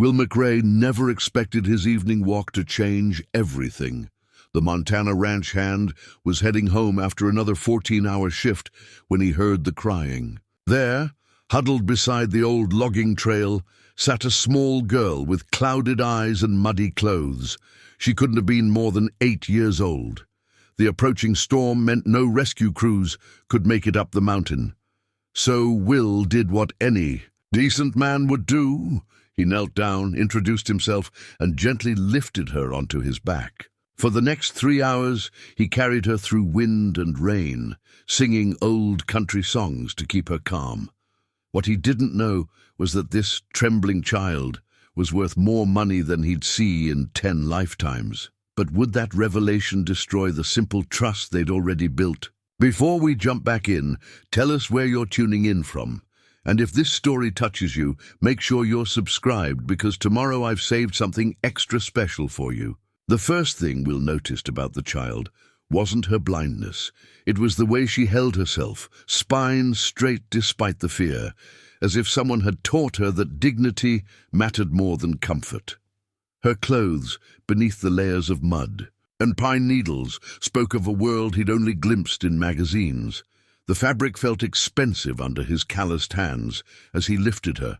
Will McRae never expected his evening walk to change everything. The Montana ranch hand was heading home after another 14-hour shift when he heard the crying. There, huddled beside the old logging trail, sat a small girl with clouded eyes and muddy clothes. She couldn't have been more than 8 years old. The approaching storm meant no rescue crews could make it up the mountain. So Will did what any decent man would do. He knelt down, introduced himself, and gently lifted her onto his back. For the next 3 hours, he carried her through wind and rain, singing old country songs to keep her calm. What he didn't know was that this trembling child was worth more money than he'd see in 10 lifetimes. But would that revelation destroy the simple trust they'd already built? Before we jump back in, tell us where you're tuning in from. And if this story touches you, make sure you're subscribed, because tomorrow I've saved something extra special for you. The first thing Will noticed about the child wasn't her blindness. It was the way she held herself, spine straight despite the fear, as if someone had taught her that dignity mattered more than comfort. Her clothes, beneath the layers of mud and pine needles, spoke of a world he'd only glimpsed in magazines. The fabric felt expensive under his calloused hands as he lifted her,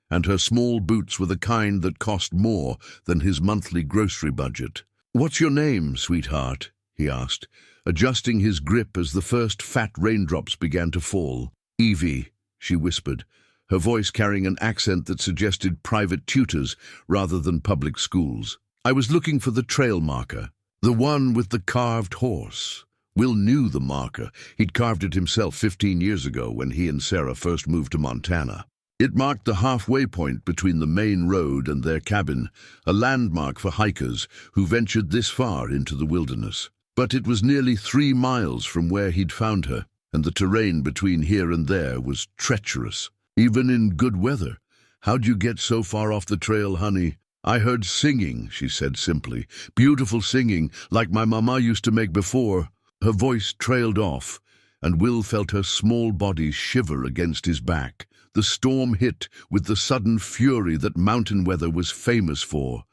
and her small boots were the kind that cost more than his monthly grocery budget. "What's your name, sweetheart?" he asked, adjusting his grip as the first fat raindrops began to fall. "Evie," she whispered, her voice carrying an accent that suggested private tutors rather than public schools. "I was looking for the trail marker, the one with the carved horse." Will knew the marker. He'd carved it himself 15 years ago when he and Sarah first moved to Montana. It marked the halfway point between the main road and their cabin, a landmark for hikers who ventured this far into the wilderness. But it was nearly 3 miles from where he'd found her, and the terrain between here and there was treacherous, even in good weather. "How'd you get so far off the trail, honey?" "I heard singing," she said simply. "Beautiful singing, like my mama used to make before." Her voice trailed off, and Will felt her small body shiver against his back. The storm hit with the sudden fury that mountain weather was famous for.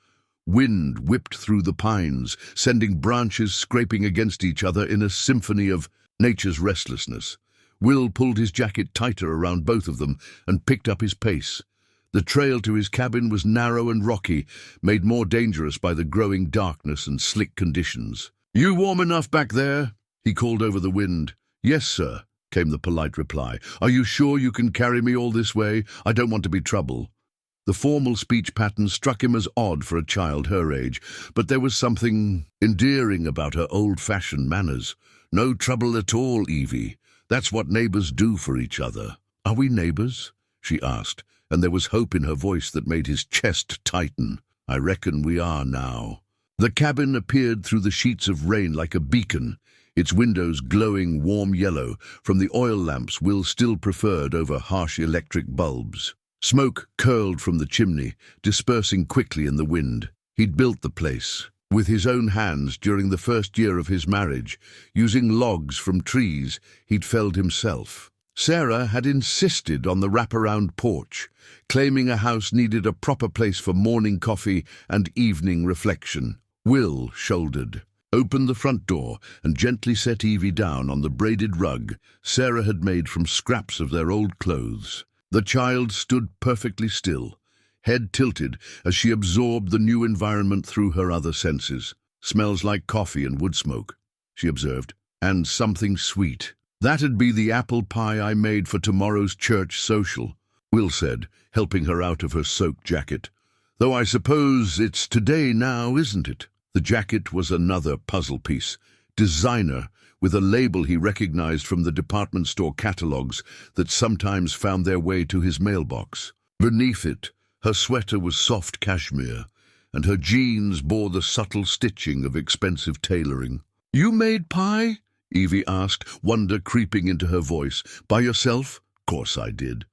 Wind whipped through the pines, sending branches scraping against each other in a symphony of nature's restlessness. Will pulled his jacket tighter around both of them and picked up his pace. The trail to his cabin was narrow and rocky, made more dangerous by the growing darkness and slick conditions. "You warm enough back there?" he called over the wind. "Yes, sir," came the polite reply. "Are you sure you can carry me all this way? I don't want to be trouble." The formal speech pattern struck him as odd for a child her age, but there was something endearing about her old-fashioned manners. "No trouble at all, Evie. That's what neighbors do for each other." "Are we neighbors?" she asked, and there was hope in her voice that made his chest tighten. "I reckon we are now." The cabin appeared through the sheets of rain like a beacon, its windows glowing warm yellow from the oil lamps Will still preferred over harsh electric bulbs. Smoke curled from the chimney, dispersing quickly in the wind. He'd built the place with his own hands during the first year of his marriage, using logs from trees he'd felled himself. Sarah had insisted on the wraparound porch, claiming a house needed a proper place for morning coffee and evening reflection. Will shouldered, opened the front door, and gently set Evie down on the braided rug Sarah had made from scraps of their old clothes. The child stood perfectly still, head tilted as she absorbed the new environment through her other senses. "Smells like coffee and wood smoke," she observed, "and something sweet." "That'd be the apple pie I made for tomorrow's church social," Will said, helping her out of her soaked jacket. "Though I suppose it's today now, isn't it?" The jacket was another puzzle piece. Designer, with a label he recognized from the department store catalogs that sometimes found their way to his mailbox. Beneath it, her sweater was soft cashmere, and her jeans bore the subtle stitching of expensive tailoring. "You made pie?" Evie asked, wonder creeping into her voice. "By yourself?" "Course I did.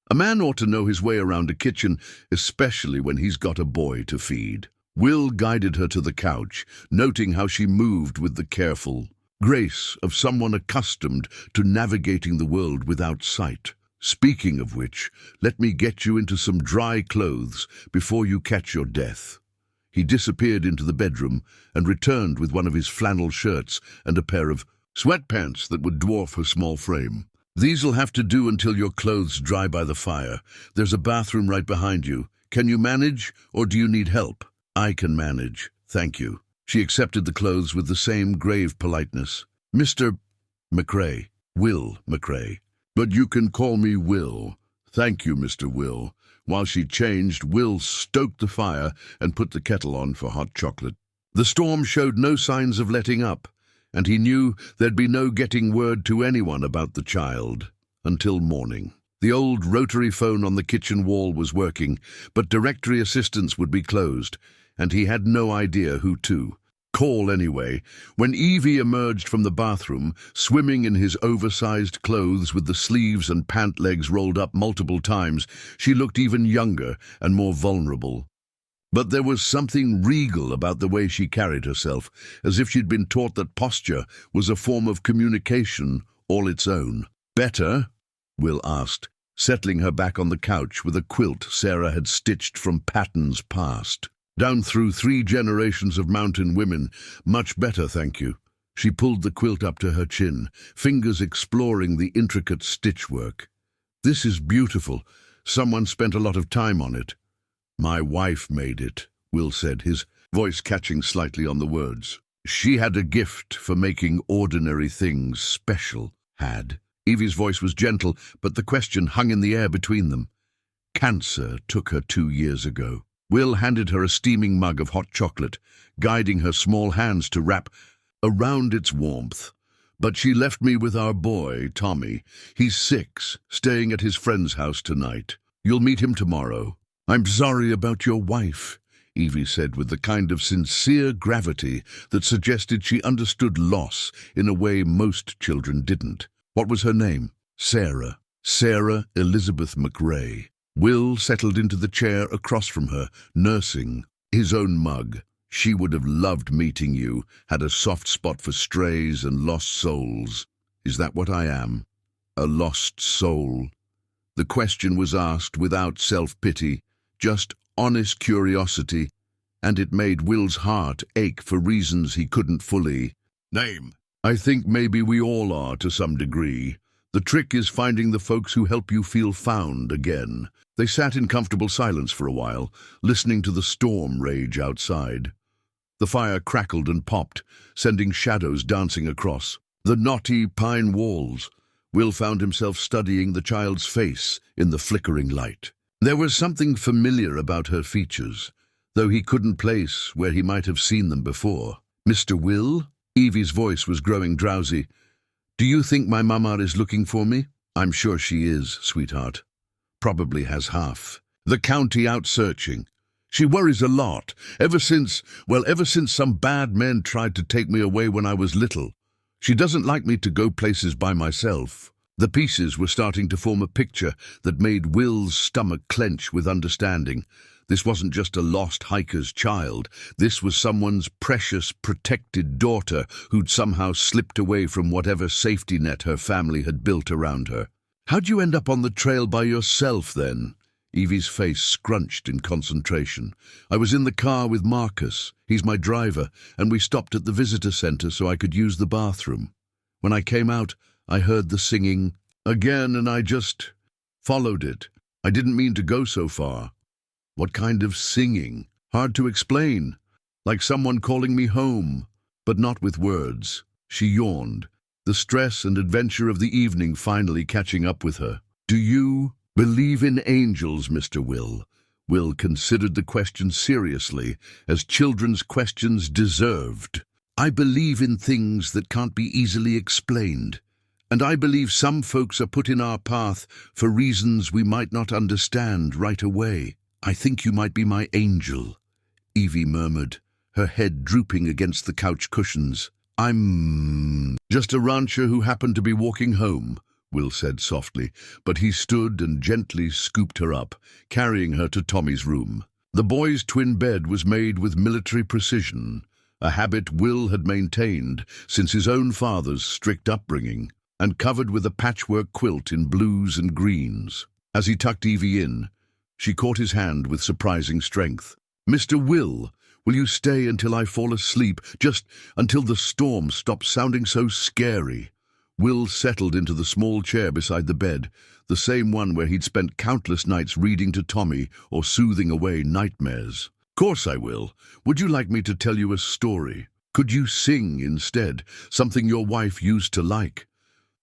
A man ought to know his way around a kitchen, especially when he's got a boy to feed." Will guided her to the couch, noting how she moved with the careful grace of someone accustomed to navigating the world without sight. Speaking of which, let me get you into some dry clothes before you catch your death." He disappeared into the bedroom and returned with one of his flannel shirts and a pair of sweatpants that would dwarf her small frame. "These'll have to do until your clothes dry by the fire. There's a bathroom right behind you. Can you manage, or do you need help?" "I can manage, thank you." She accepted the clothes with the same grave politeness. "Mr. McRae, Will McRae. But you can call me Will." "Thank you, Mr. Will." While she changed, Will stoked the fire and put the kettle on for hot chocolate. The storm showed no signs of letting up, and he knew there'd be no getting word to anyone about the child until morning. The old rotary phone on the kitchen wall was working, but directory assistance would be closed, and he had no idea who to call anyway. When Evie emerged from the bathroom, swimming in his oversized clothes with the sleeves and pant legs rolled up multiple times, she looked even younger and more vulnerable. But there was something regal about the way she carried herself, as if she'd been taught that posture was a form of communication all its own. "Better?" Will asked, settling her back on the couch with a quilt Sarah had stitched from patterns past. "Down through 3 generations of mountain women. Much better, thank you." She pulled the quilt up to her chin, fingers exploring the intricate stitchwork. "This is beautiful. Someone spent a lot of time on it." "My wife made it," Will said, his voice catching slightly on the words. "She had a gift for making ordinary things special." Had. Evie's voice was gentle, but the question hung in the air between them. "Cancer took her 2 years ago." Will handed her a steaming mug of hot chocolate, guiding her small hands to wrap around its warmth. "But she left me with our boy, Tommy. He's 6, staying at his friend's house tonight. You'll meet him tomorrow." "I'm sorry about your wife," Evie said with the kind of sincere gravity that suggested she understood loss in a way most children didn't. "What was her name?" "Sarah. Sarah Elizabeth McRae." Will settled into the chair across from her, nursing his own mug. "She would have loved meeting you, had a soft spot for strays and lost souls." "Is that what I am? A lost soul?" The question was asked without self-pity, just honest curiosity, and it made Will's heart ache for reasons he couldn't fully name. "I think maybe we all are to some degree. The trick is finding the folks who help you feel found again." They sat in comfortable silence for a while, listening to the storm rage outside. The fire crackled and popped, sending shadows dancing across the knotty pine walls. Will found himself studying the child's face in the flickering light. There was something familiar about her features, though he couldn't place where he might have seen them before. "Mr. Will?" Evie's voice was growing drowsy. "Do you think my mama is looking for me?" "I'm sure she is, sweetheart. Probably has half the county out searching. She worries a lot, ever since some bad men tried to take me away when I was little. She doesn't like me to go places by myself." The pieces were starting to form a picture that made Will's stomach clench with understanding. This wasn't just a lost hiker's child. This was someone's precious, protected daughter who'd somehow slipped away from whatever safety net her family had built around her. "How'd you end up on the trail by yourself, then?" Evie's face scrunched in concentration. "I was in the car with Marcus. He's my driver, and we stopped at the visitor center so I could use the bathroom. When I came out, I heard the singing again, and I just followed it. I didn't mean to go so far." "What kind of singing?" "Hard to explain. Like someone calling me home, but not with words." She yawned, the stress and adventure of the evening finally catching up with her. "Do you believe in angels, Mr. Will?" Will considered the question seriously, as children's questions deserved. "I believe in things that can't be easily explained. And I believe some folks are put in our path for reasons we might not understand right away." "I think you might be my angel," Evie murmured, her head drooping against the couch cushions. "I'm just a rancher who happened to be walking home," Will said softly, but he stood and gently scooped her up, carrying her to Tommy's room. The boy's twin bed was made with military precision, a habit Will had maintained since his own father's strict upbringing. and covered with a patchwork quilt in blues and greens. As he tucked Evie in, she caught his hand with surprising strength. "Mr. Will you stay until I fall asleep, just until the storm stops sounding so scary?" Will settled into the small chair beside the bed, the same one where he'd spent countless nights reading to Tommy or soothing away nightmares. "Course I will. Would you like me to tell you a story? Could you sing instead, something your wife used to like?"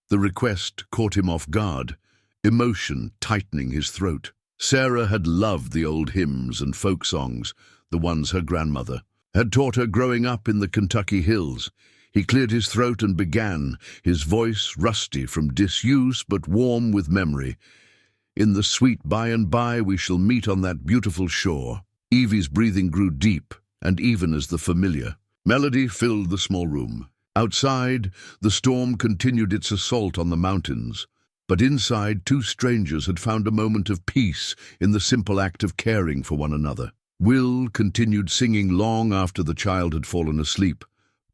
The request caught him off guard, emotion tightening his throat. Sarah had loved the old hymns and folk songs, the ones her grandmother had taught her growing up in the Kentucky hills. He cleared his throat and began, his voice rusty from disuse but warm with memory. "In the sweet by and by we shall meet on that beautiful shore." Evie's breathing grew deep and even as the familiar melody filled the small room. Outside, the storm continued its assault on the mountains, but inside, two strangers had found a moment of peace in the simple act of caring for one another. Will continued singing long after the child had fallen asleep,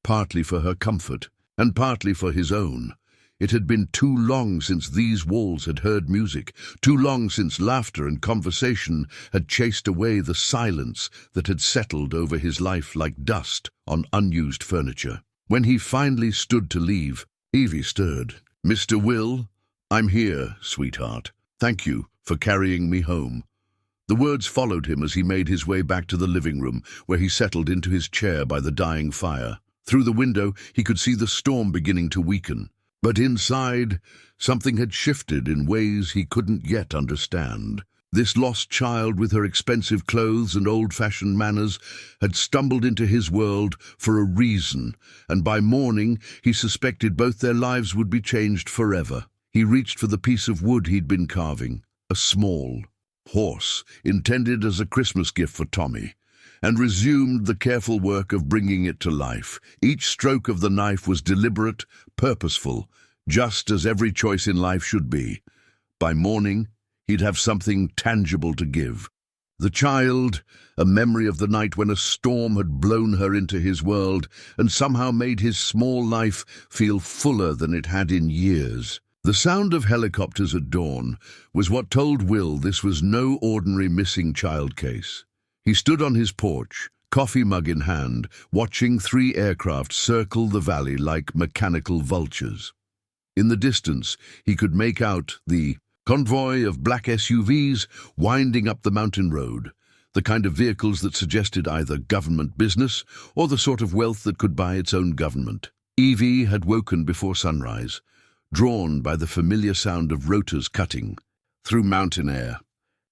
partly for her comfort and partly for his own. It had been too long since these walls had heard music, too long since laughter and conversation had chased away the silence that had settled over his life like dust on unused furniture. When he finally stood to leave, Evie stirred. "Mr. Will, I'm here, sweetheart. Thank you for carrying me home." The words followed him as he made his way back to the living room, where he settled into his chair by the dying fire. Through the window, he could see the storm beginning to weaken. But inside, something had shifted in ways he couldn't yet understand. This lost child with her expensive clothes and old-fashioned manners had stumbled into his world for a reason, and by morning he suspected both their lives would be changed forever. He reached for the piece of wood he'd been carving, a small horse intended as a Christmas gift for Tommy, and resumed the careful work of bringing it to life. Each stroke of the knife was deliberate, purposeful, just as every choice in life should be. By morning, he'd have something tangible to give. The child, a memory of the night when a storm had blown her into his world and somehow made his small life feel fuller than it had in years. The sound of helicopters at dawn was what told Will this was no ordinary missing child case. He stood on his porch, coffee mug in hand, watching 3 aircraft circle the valley like mechanical vultures. In the distance, he could make out the convoy of black SUVs winding up the mountain road, the kind of vehicles that suggested either government business or the sort of wealth that could buy its own government. Evie had woken before sunrise, drawn by the familiar sound of rotors cutting through mountain air.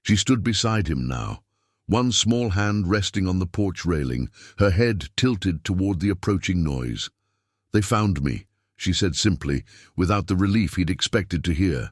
She stood beside him now, one small hand resting on the porch railing, her head tilted toward the approaching noise. "They found me," she said simply, without the relief he'd expected to hear.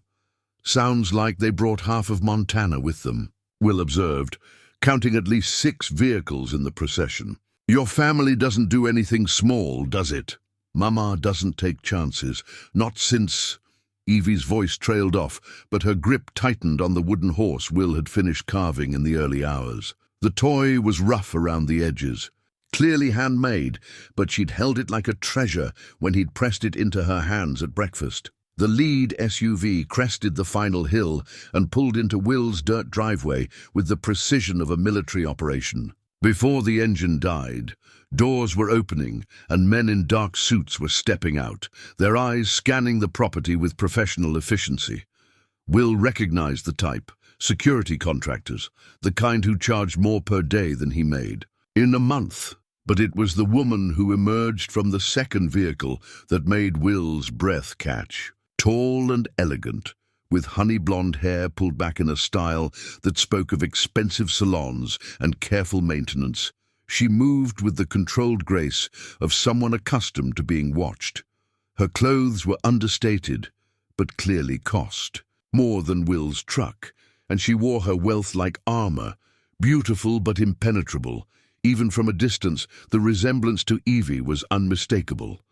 "Sounds like they brought half of Montana with them," Will observed, counting at least 6 vehicles in the procession. "Your family doesn't do anything small, does it? Mama doesn't take chances, not since—" Evie's voice trailed off, but her grip tightened on the wooden horse Will had finished carving in the early hours. The toy was rough around the edges, clearly handmade, but she'd held it like a treasure when he'd pressed it into her hands at breakfast. The lead SUV crested the final hill and pulled into Will's dirt driveway with the precision of a military operation. Before the engine died, doors were opening and men in dark suits were stepping out, their eyes scanning the property with professional efficiency. Will recognized the type, security contractors, the kind who charged more per day than he made. In a month. But it was the woman who emerged from the second vehicle that made Will's breath catch. Tall and elegant, with honey blonde hair pulled back in a style that spoke of expensive salons and careful maintenance, she moved with the controlled grace of someone accustomed to being watched. Her clothes were understated, but clearly cost more than Will's truck, and she wore her wealth like armor, beautiful but impenetrable. Even from a distance, the resemblance to Evie was unmistakable.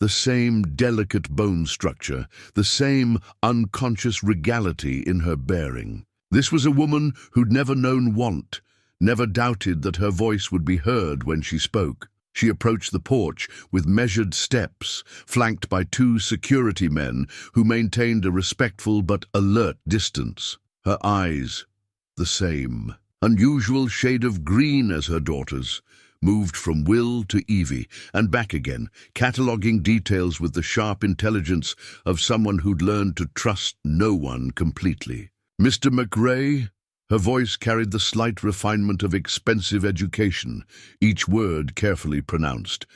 The same delicate bone structure, the same unconscious regality in her bearing. This was a woman who'd never known want, never doubted that her voice would be heard when she spoke. She approached the porch with measured steps, flanked by two security men who maintained a respectful but alert distance. Her eyes, the same, unusual shade of green as her daughter's, moved from Will to Evie and back again, cataloguing details with the sharp intelligence of someone who'd learned to trust no one completely. "Mr. McRae?" Her voice carried the slight refinement of expensive education, each word carefully pronounced.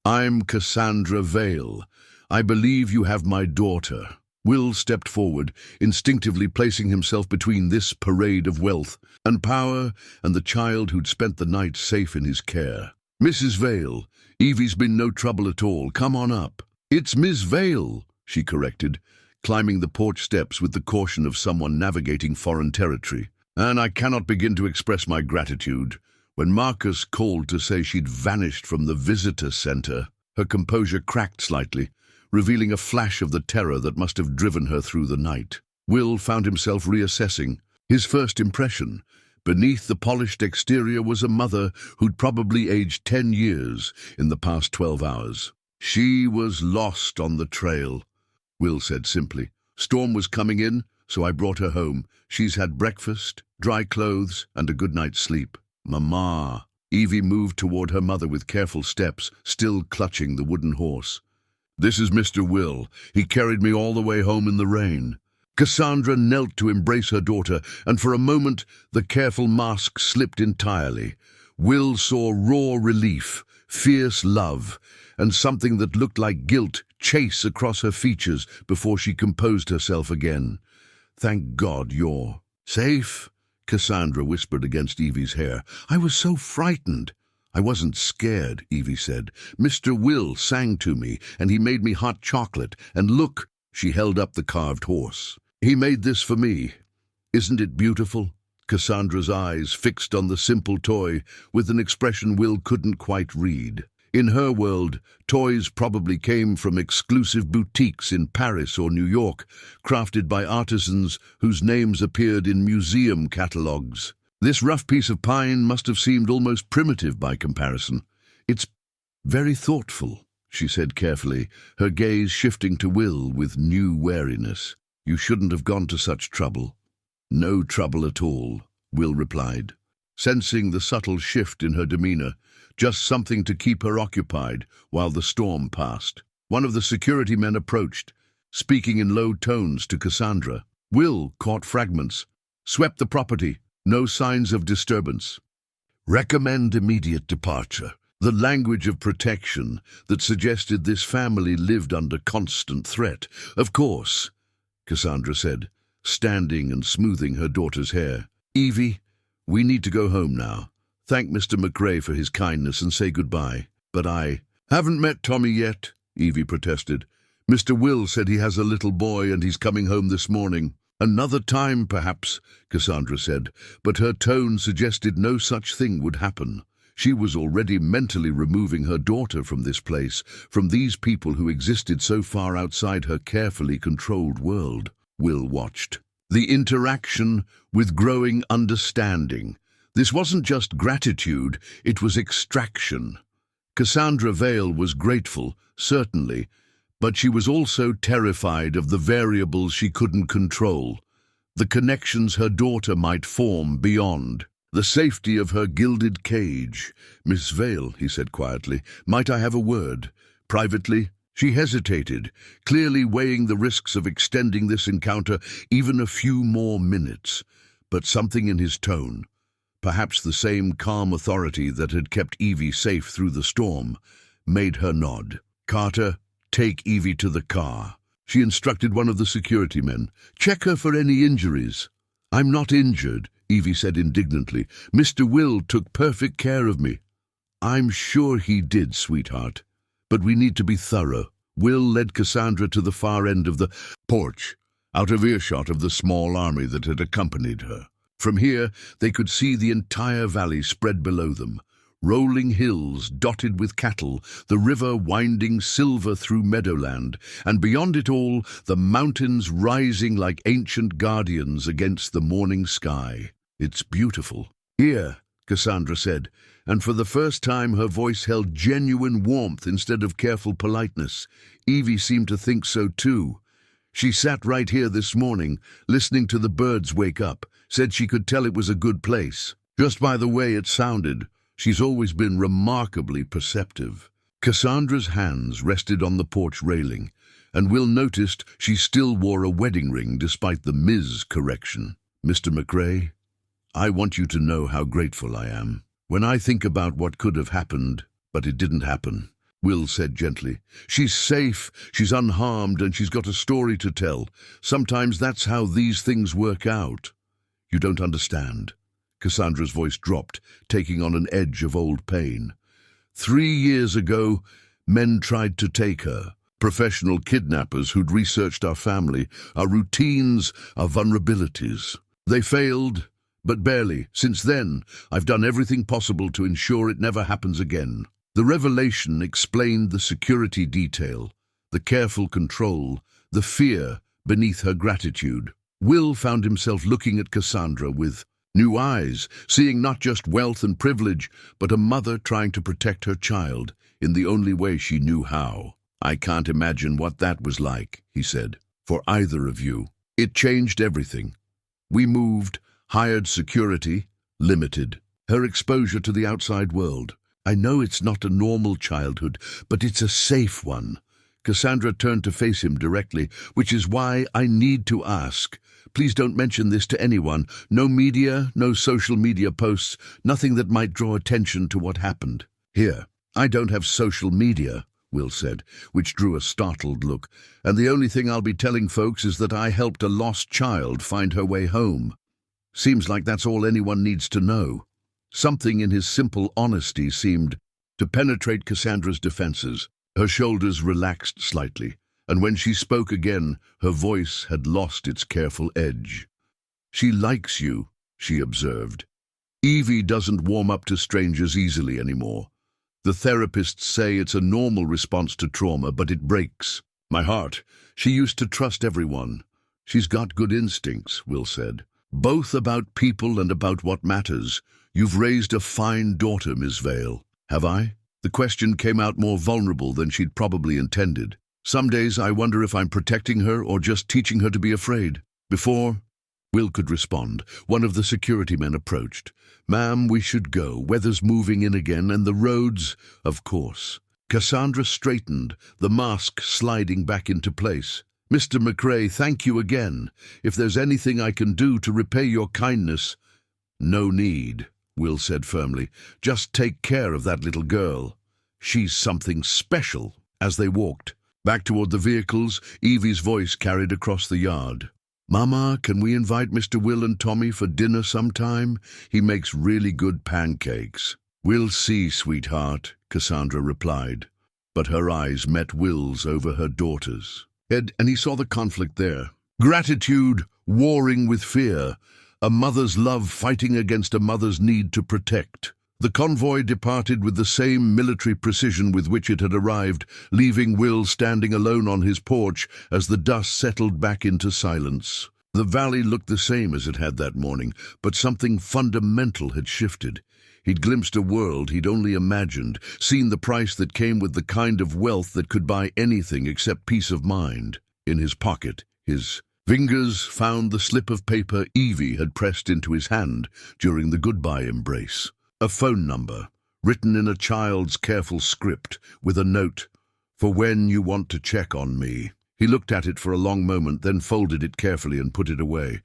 "I'm Cassandra Vale. I believe you have my daughter." Will stepped forward, instinctively placing himself between this parade of wealth and power and the child who'd spent the night safe in his care. "Mrs. Vale, Evie's been no trouble at all. Come on up." "It's Miss Vale," she corrected, climbing the porch steps with the caution of someone navigating foreign territory. "And I cannot begin to express my gratitude. When Marcus called to say she'd vanished from the visitor center," her composure cracked slightly, revealing a flash of the terror that must have driven her through the night. Will found himself reassessing. His first impression, beneath the polished exterior, was a mother who'd probably aged 10 years in the past 12 hours. "She was lost on the trail," Will said simply. "Storm was coming in, so I brought her home. She's had breakfast, dry clothes, and a good night's sleep." "Mama." Evie moved toward her mother with careful steps, still clutching the wooden horse. "This is Mr. Will. He carried me all the way home in the rain." Cassandra knelt to embrace her daughter, and for a moment the careful mask slipped entirely. Will saw raw relief, fierce love, and something that looked like guilt chase across her features before she composed herself again. "Thank God you're safe," Cassandra whispered against Evie's hair. "I was so frightened." "I wasn't scared," Evie said. "Mr. Will sang to me, and he made me hot chocolate. And look," she held up the carved horse. "He made this for me. Isn't it beautiful?" Cassandra's eyes fixed on the simple toy with an expression Will couldn't quite read. In her world, toys probably came from exclusive boutiques in Paris or New York, crafted by artisans whose names appeared in museum catalogues. This rough piece of pine must have seemed almost primitive by comparison. "It's very thoughtful," she said carefully, her gaze shifting to Will with new wariness. "You shouldn't have gone to such trouble." "No trouble at all," Will replied, sensing the subtle shift in her demeanor, just something to keep her occupied while the storm passed. One of the security men approached, speaking in low tones to Cassandra. Will caught fragments. "Swept the property. No signs of disturbance. Recommend immediate departure." The language of protection that suggested this family lived under constant threat. "Of course," Cassandra said, standing and smoothing her daughter's hair. "Evie, we need to go home now. Thank Mr. McRae for his kindness and say goodbye." "But I haven't met Tommy yet," Evie protested. "Mr. Will said he has a little boy and he's coming home this morning." "Another time, perhaps," Cassandra said, but her tone suggested no such thing would happen. She was already mentally removing her daughter from this place, from these people who existed so far outside her carefully controlled world. Will watched. The interaction with growing understanding. This wasn't just gratitude, it was extraction. Cassandra Vale was grateful, certainly, but she was also terrified of the variables she couldn't control, the connections her daughter might form beyond. The safety of her gilded cage. "Miss Vale," he said quietly, "might I have a word? Privately?" She hesitated, clearly weighing the risks of extending this encounter even a few more minutes. But something in his tone, perhaps the same calm authority that had kept Evie safe through the storm, made her nod. "Carter, take Evie to the car," she instructed one of the security men. "Check her for any injuries." "I'm not injured," Evie said indignantly. "Mr. Will took perfect care of me." "I'm sure he did, sweetheart. But we need to be thorough." Will led Cassandra to the far end of the porch, out of earshot of the small army that had accompanied her. From here, they could see the entire valley spread below them. Rolling hills dotted with cattle, the river winding silver through meadowland, and beyond it all, the mountains rising like ancient guardians against the morning sky. "It's beautiful." "Here," Cassandra said, and for the first time her voice held genuine warmth instead of careful politeness. Evie seemed to think so too. She sat right here this morning, listening to the birds wake up, said she could tell it was a good place. Just by the way it sounded, she's always been remarkably perceptive. Cassandra's hands rested on the porch railing, and Will noticed she still wore a wedding ring despite the Ms. correction. Mr. McRae, I want you to know how grateful I am. When I think about what could have happened, but it didn't happen, Will said gently. She's safe, she's unharmed, and she's got a story to tell. Sometimes that's how these things work out. You don't understand. Cassandra's voice dropped, taking on an edge of old pain. 3 years ago, men tried to take her. Professional kidnappers who'd researched our family, our routines, our vulnerabilities. They failed, but barely. Since then, I've done everything possible to ensure it never happens again. The revelation explained the security detail, the careful control, the fear beneath her gratitude. Will found himself looking at Cassandra with new eyes, seeing not just wealth and privilege, but a mother trying to protect her child in the only way she knew how. I can't imagine what that was like, he said, for either of you. It changed everything. We moved, hired security, limited her exposure to the outside world. I know it's not a normal childhood, but it's a safe one. Cassandra turned to face him directly, which is why I need to ask. Please don't mention this to anyone. No media, no social media posts, nothing that might draw attention to what happened. Here, I don't have social media, Will said, which drew a startled look, and the only thing I'll be telling folks is that I helped a lost child find her way home. Seems like that's all anyone needs to know. Something in his simple honesty seemed to penetrate Cassandra's defenses. Her shoulders relaxed slightly, and when she spoke again, her voice had lost its careful edge. She likes you, she observed. Evie doesn't warm up to strangers easily anymore. The therapists say it's a normal response to trauma, but it breaks my heart. She used to trust everyone. She's got good instincts, Will said. Both about people and about what matters. You've raised a fine daughter, Miss Vale. Have I? The question came out more vulnerable than she'd probably intended. Some days I wonder if I'm protecting her or just teaching her to be afraid. Before Will could respond, one of the security men approached. Ma'am, we should go. Weather's moving in again, and the roads, of course. Cassandra straightened, the mask sliding back into place. Mr. McRae, thank you again. If there's anything I can do to repay your kindness— No need, Will said firmly. Just take care of that little girl. She's something special. As they walked back toward the vehicles, Evie's voice carried across the yard. Mama, can we invite Mr. Will and Tommy for dinner sometime? He makes really good pancakes. We'll see, sweetheart, Cassandra replied. But her eyes met Will's over her daughter's head, and he saw the conflict there. Gratitude warring with fear. A mother's love fighting against a mother's need to protect. The convoy departed with the same military precision with which it had arrived, leaving Will standing alone on his porch as the dust settled back into silence. The valley looked the same as it had that morning, but something fundamental had shifted. He'd glimpsed a world he'd only imagined, seen the price that came with the kind of wealth that could buy anything except peace of mind. In his pocket, his fingers found the slip of paper Evie had pressed into his hand during the goodbye embrace. A phone number, written in a child's careful script, with a note, "For when you want to check on me." He looked at it for a long moment, then folded it carefully and put it away.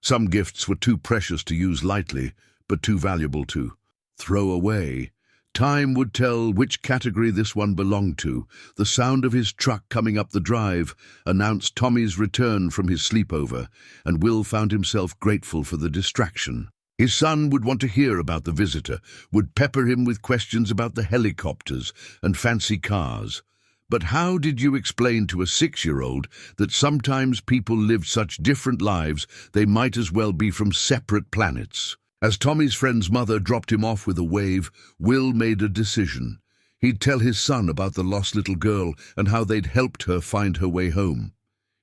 Some gifts were too precious to use lightly, but too valuable to throw away. Time would tell which category this one belonged to. The sound of his truck coming up the drive announced Tommy's return from his sleepover, and Will found himself grateful for the distraction. His son would want to hear about the visitor, would pepper him with questions about the helicopters and fancy cars. But how did you explain to a 6-year-old that sometimes people lived such different lives they might as well be from separate planets? As Tommy's friend's mother dropped him off with a wave, Will made a decision. He'd tell his son about the lost little girl and how they'd helped her find her way home.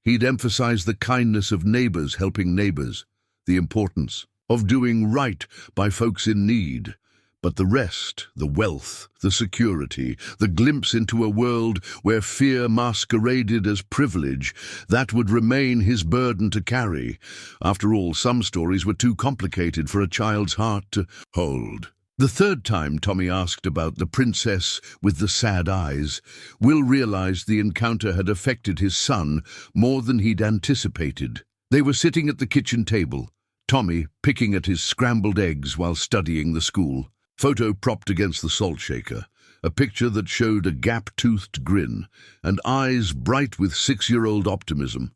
He'd emphasize the kindness of neighbors helping neighbors, the importance of doing right by folks in need. But the rest, the wealth, the security, the glimpse into a world where fear masqueraded as privilege, that would remain his burden to carry. After all, some stories were too complicated for a child's heart to hold. The third time Tommy asked about the princess with the sad eyes, Will realized the encounter had affected his son more than he'd anticipated. They were sitting at the kitchen table, Tommy picking at his scrambled eggs while studying the school. Photo propped against the salt shaker, a picture that showed a gap-toothed grin and eyes bright with 6-year-old optimism,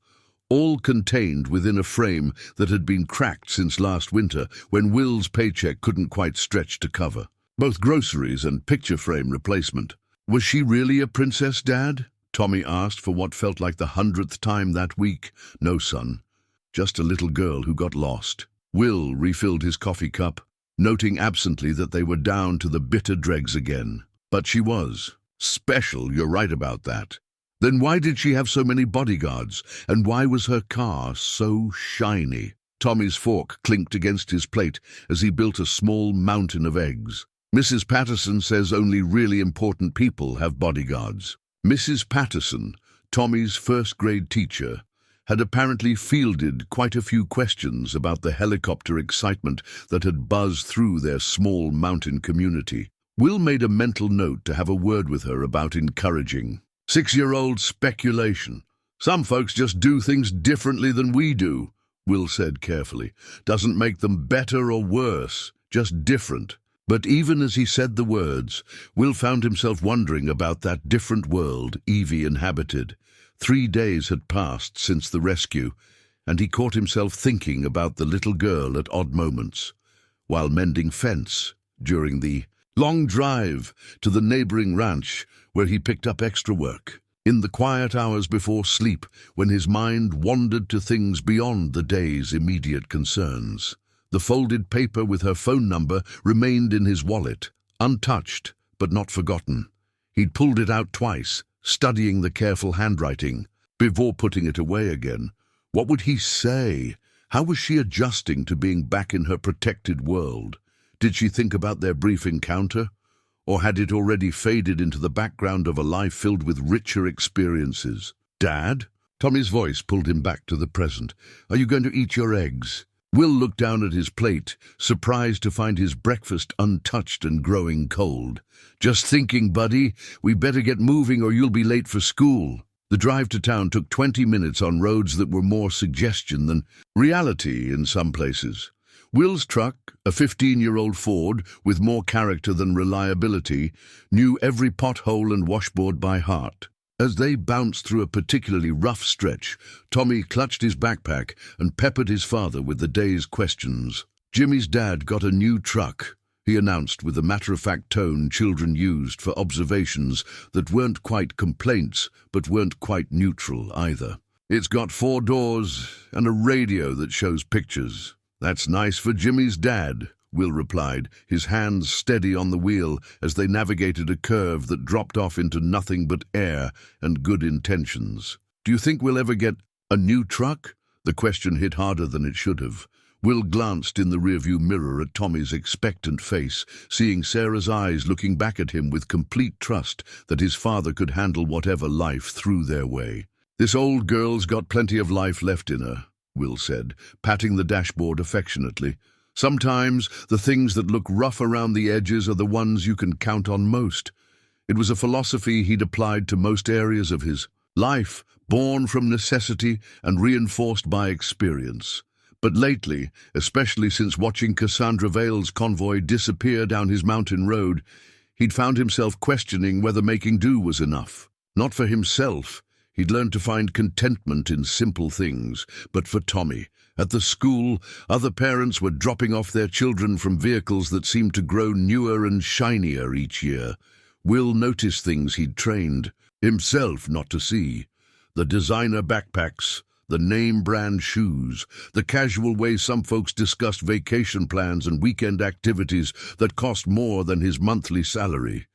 all contained within a frame that had been cracked since last winter when Will's paycheck couldn't quite stretch to cover both groceries and picture frame replacement. Was she really a princess, Dad? Tommy asked for what felt like the 100th time that week. No, son, just a little girl who got lost. Will refilled his coffee cup, noting absently that they were down to the bitter dregs again. But she was special, you're right about that. Then why did she have so many bodyguards, and why was her car so shiny? Tommy's fork clinked against his plate as he built a small mountain of eggs. Mrs. Patterson says only really important people have bodyguards. Mrs. Patterson, Tommy's first-grade teacher, had apparently fielded quite a few questions about the helicopter excitement that had buzzed through their small mountain community. Will made a mental note to have a word with her about encouraging 6-year-old speculation. Some folks just do things differently than we do, Will said carefully. Doesn't make them better or worse, just different. But even as he said the words, Will found himself wondering about that different world Evie inhabited. 3 days had passed since the rescue, and he caught himself thinking about the little girl at odd moments, while mending fence during the long drive to the neighboring ranch where he picked up extra work, in the quiet hours before sleep when his mind wandered to things beyond the day's immediate concerns. The folded paper with her phone number remained in his wallet, untouched but not forgotten. He'd pulled it out twice, studying the careful handwriting, before putting it away again. What would he say? How was she adjusting to being back in her protected world? Did she think about their brief encounter? Or had it already faded into the background of a life filled with richer experiences? Dad? Tommy's voice pulled him back to the present. Are you going to eat your eggs? Will looked down at his plate, surprised to find his breakfast untouched and growing cold. Just thinking, buddy, we better get moving or you'll be late for school. The drive to town took 20 minutes on roads that were more suggestion than reality in some places. Will's truck, a 15-year-old Ford with more character than reliability, knew every pothole and washboard by heart. As they bounced through a particularly rough stretch, Tommy clutched his backpack and peppered his father with the day's questions. Jimmy's dad got a new truck, he announced with the matter-of-fact tone children used for observations that weren't quite complaints but weren't quite neutral either. It's got 4 doors and a radio that shows pictures. That's nice for Jimmy's dad, Will replied, his hands steady on the wheel as they navigated a curve that dropped off into nothing but air and good intentions. Do you think we'll ever get a new truck? The question hit harder than it should have. Will glanced in the rearview mirror at Tommy's expectant face, seeing Sarah's eyes looking back at him with complete trust that his father could handle whatever life threw their way. This old girl's got plenty of life left in her, Will said, patting the dashboard affectionately. Sometimes the things that look rough around the edges are the ones you can count on most. It was a philosophy he'd applied to most areas of his life, born from necessity and reinforced by experience. But lately, especially since watching Cassandra Vale's convoy disappear down his mountain road, he'd found himself questioning whether making do was enough. Not for himself. He'd learned to find contentment in simple things, but for Tommy. At the school, other parents were dropping off their children from vehicles that seemed to grow newer and shinier each year. Will noticed things he'd trained himself not to see. The designer backpacks, the name-brand shoes, the casual way some folks discussed vacation plans and weekend activities that cost more than his monthly salary.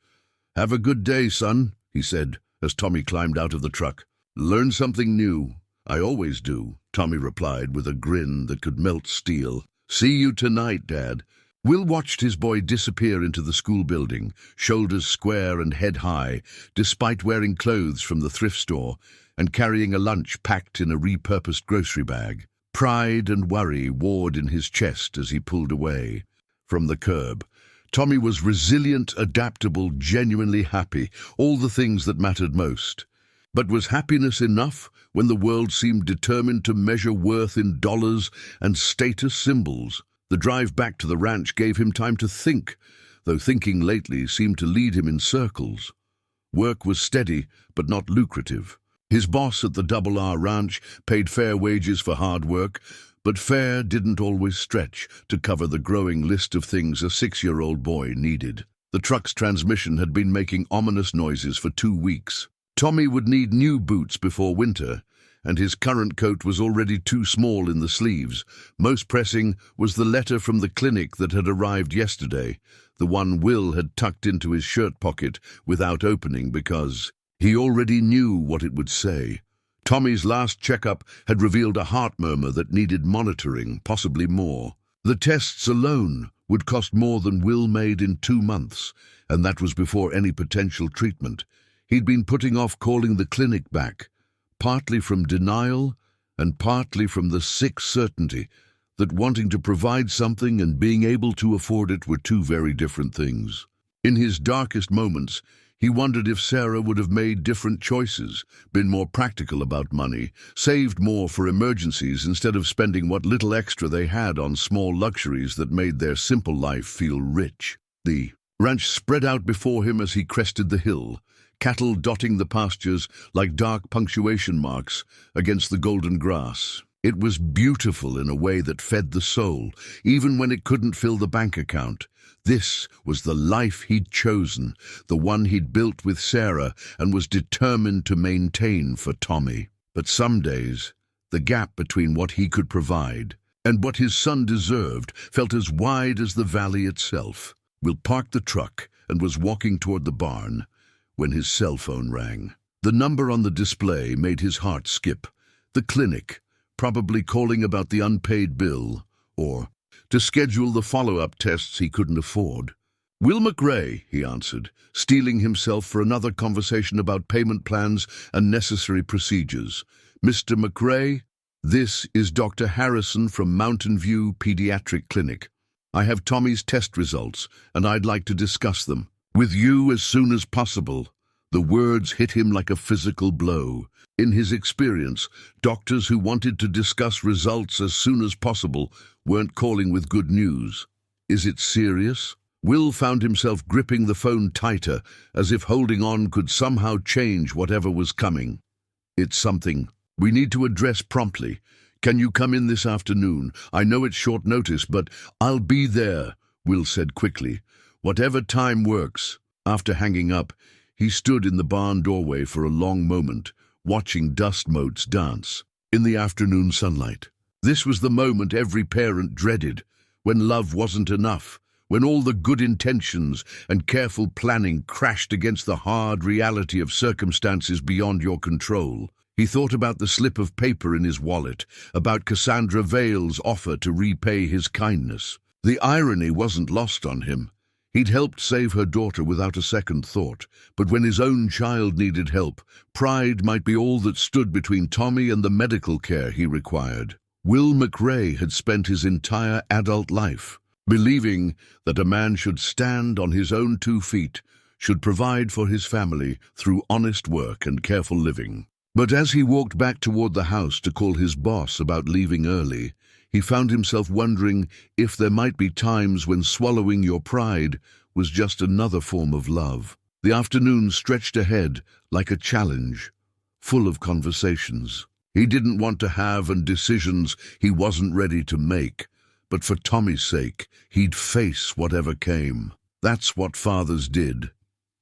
"Have a good day, son," he said, as Tommy climbed out of the truck. "Learn something new." "I always do," Tommy replied with a grin that could melt steel. "See you tonight, Dad." Will watched his boy disappear into the school building, shoulders square and head high, despite wearing clothes from the thrift store and carrying a lunch packed in a repurposed grocery bag. Pride and worry warred in his chest as he pulled away from the curb. Tommy was resilient, adaptable, genuinely happy, all the things that mattered most. But was happiness enough when the world seemed determined to measure worth in dollars and status symbols? The drive back to the ranch gave him time to think, though thinking lately seemed to lead him in circles. Work was steady, but not lucrative. His boss at the Double R Ranch paid fair wages for hard work, but fair didn't always stretch to cover the growing list of things a 6-year-old boy needed. The truck's transmission had been making ominous noises for 2 weeks. Tommy would need new boots before winter, and his current coat was already too small in the sleeves. Most pressing was the letter from the clinic that had arrived yesterday, the one Will had tucked into his shirt pocket without opening because he already knew what it would say. Tommy's last checkup had revealed a heart murmur that needed monitoring, possibly more. The tests alone would cost more than Will made in 2 months, and that was before any potential treatment. He'd been putting off calling the clinic back, partly from denial and partly from the sick certainty that wanting to provide something and being able to afford it were 2 very different things. In his darkest moments, he wondered if Sarah would have made different choices, been more practical about money, saved more for emergencies instead of spending what little extra they had on small luxuries that made their simple life feel rich. The ranch spread out before him as he crested the hill, cattle dotting the pastures like dark punctuation marks against the golden grass. It was beautiful in a way that fed the soul, even when it couldn't fill the bank account. This was the life he'd chosen, the one he'd built with Sarah and was determined to maintain for Tommy. But some days, the gap between what he could provide and what his son deserved felt as wide as the valley itself. Will parked the truck and was walking toward the barn when his cell phone rang. The number on the display made his heart skip. The clinic, probably calling about the unpaid bill, or to schedule the follow-up tests he couldn't afford. "Will McRae," he answered, steeling himself for another conversation about payment plans and necessary procedures. "Mr. McRae, this is Dr. Harrison from Mountain View Pediatric Clinic. I have Tommy's test results, and I'd like to discuss them with you as soon as possible." The words hit him like a physical blow. In his experience, doctors who wanted to discuss results as soon as possible weren't calling with good news. "Is it serious?" Will found himself gripping the phone tighter, as if holding on could somehow change whatever was coming. "It's something we need to address promptly. Can you come in this afternoon? I know it's short notice, but I'll be there," Will said quickly. "Whatever time works." After hanging up, he stood in the barn doorway for a long moment, watching dust motes dance in the afternoon sunlight. This was the moment every parent dreaded, when love wasn't enough, when all the good intentions and careful planning crashed against the hard reality of circumstances beyond your control. He thought about the slip of paper in his wallet, about Cassandra Vale's offer to repay his kindness. The irony wasn't lost on him. He'd helped save her daughter without a second thought, but when his own child needed help, pride might be all that stood between Tommy and the medical care he required. Will McRae had spent his entire adult life believing that a man should stand on his own 2 feet, should provide for his family through honest work and careful living. But as he walked back toward the house to call his boss about leaving early, he found himself wondering if there might be times when swallowing your pride was just another form of love. The afternoon stretched ahead like a challenge, full of conversations he didn't want to have and decisions he wasn't ready to make. But for Tommy's sake, he'd face whatever came. That's what fathers did,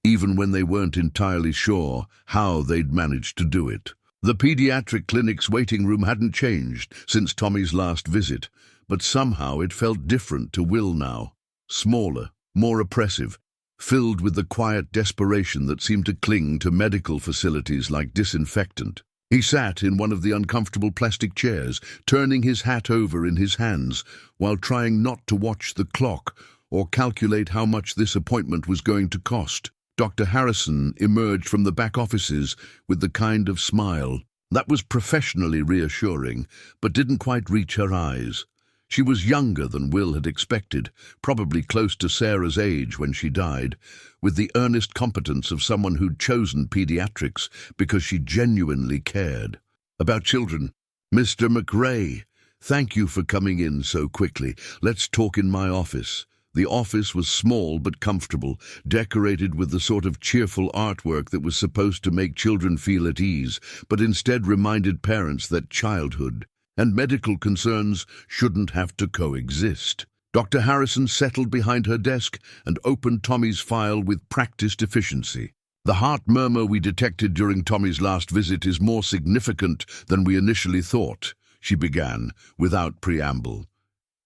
even when they weren't entirely sure how they'd managed to do it. The pediatric clinic's waiting room hadn't changed since Tommy's last visit, but somehow it felt different to Will now. Smaller, more oppressive, filled with the quiet desperation that seemed to cling to medical facilities like disinfectant. He sat in one of the uncomfortable plastic chairs, turning his hat over in his hands, while trying not to watch the clock or calculate how much this appointment was going to cost. Dr. Harrison emerged from the back offices with the kind of smile that was professionally reassuring, but didn't quite reach her eyes. She was younger than Will had expected, probably close to Sarah's age when she died, with the earnest competence of someone who'd chosen pediatrics because she genuinely cared about children. "Mr. McRae, thank you for coming in so quickly. Let's talk in my office." The office was small but comfortable, decorated with the sort of cheerful artwork that was supposed to make children feel at ease, but instead reminded parents that childhood and medical concerns shouldn't have to coexist. Dr. Harrison settled behind her desk and opened Tommy's file with practiced efficiency. "The heart murmur we detected during Tommy's last visit is more significant than we initially thought," she began, without preamble.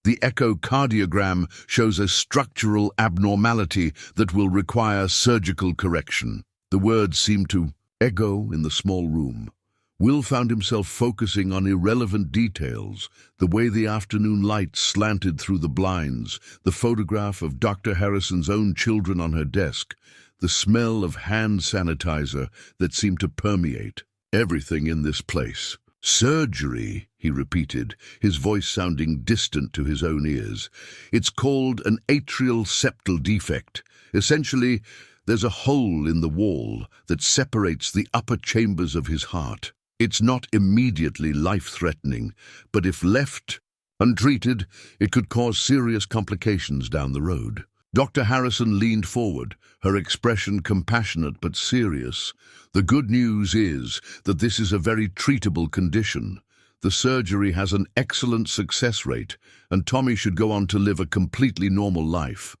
"The echocardiogram shows a structural abnormality that will require surgical correction." The words seemed to echo in the small room. Will found himself focusing on irrelevant details, the way the afternoon light slanted through the blinds, the photograph of Dr. Harrison's own children on her desk, the smell of hand sanitizer that seemed to permeate everything in this place. "Surgery," he repeated, his voice sounding distant to his own ears. "It's called an atrial septal defect. Essentially, there's a hole in the wall that separates the upper chambers of his heart. It's not immediately life-threatening, but if left untreated, it could cause serious complications down the road." Dr. Harrison leaned forward, her expression compassionate but serious. "The good news is that this is a very treatable condition. The surgery has an excellent success rate, and Tommy should go on to live a completely normal life.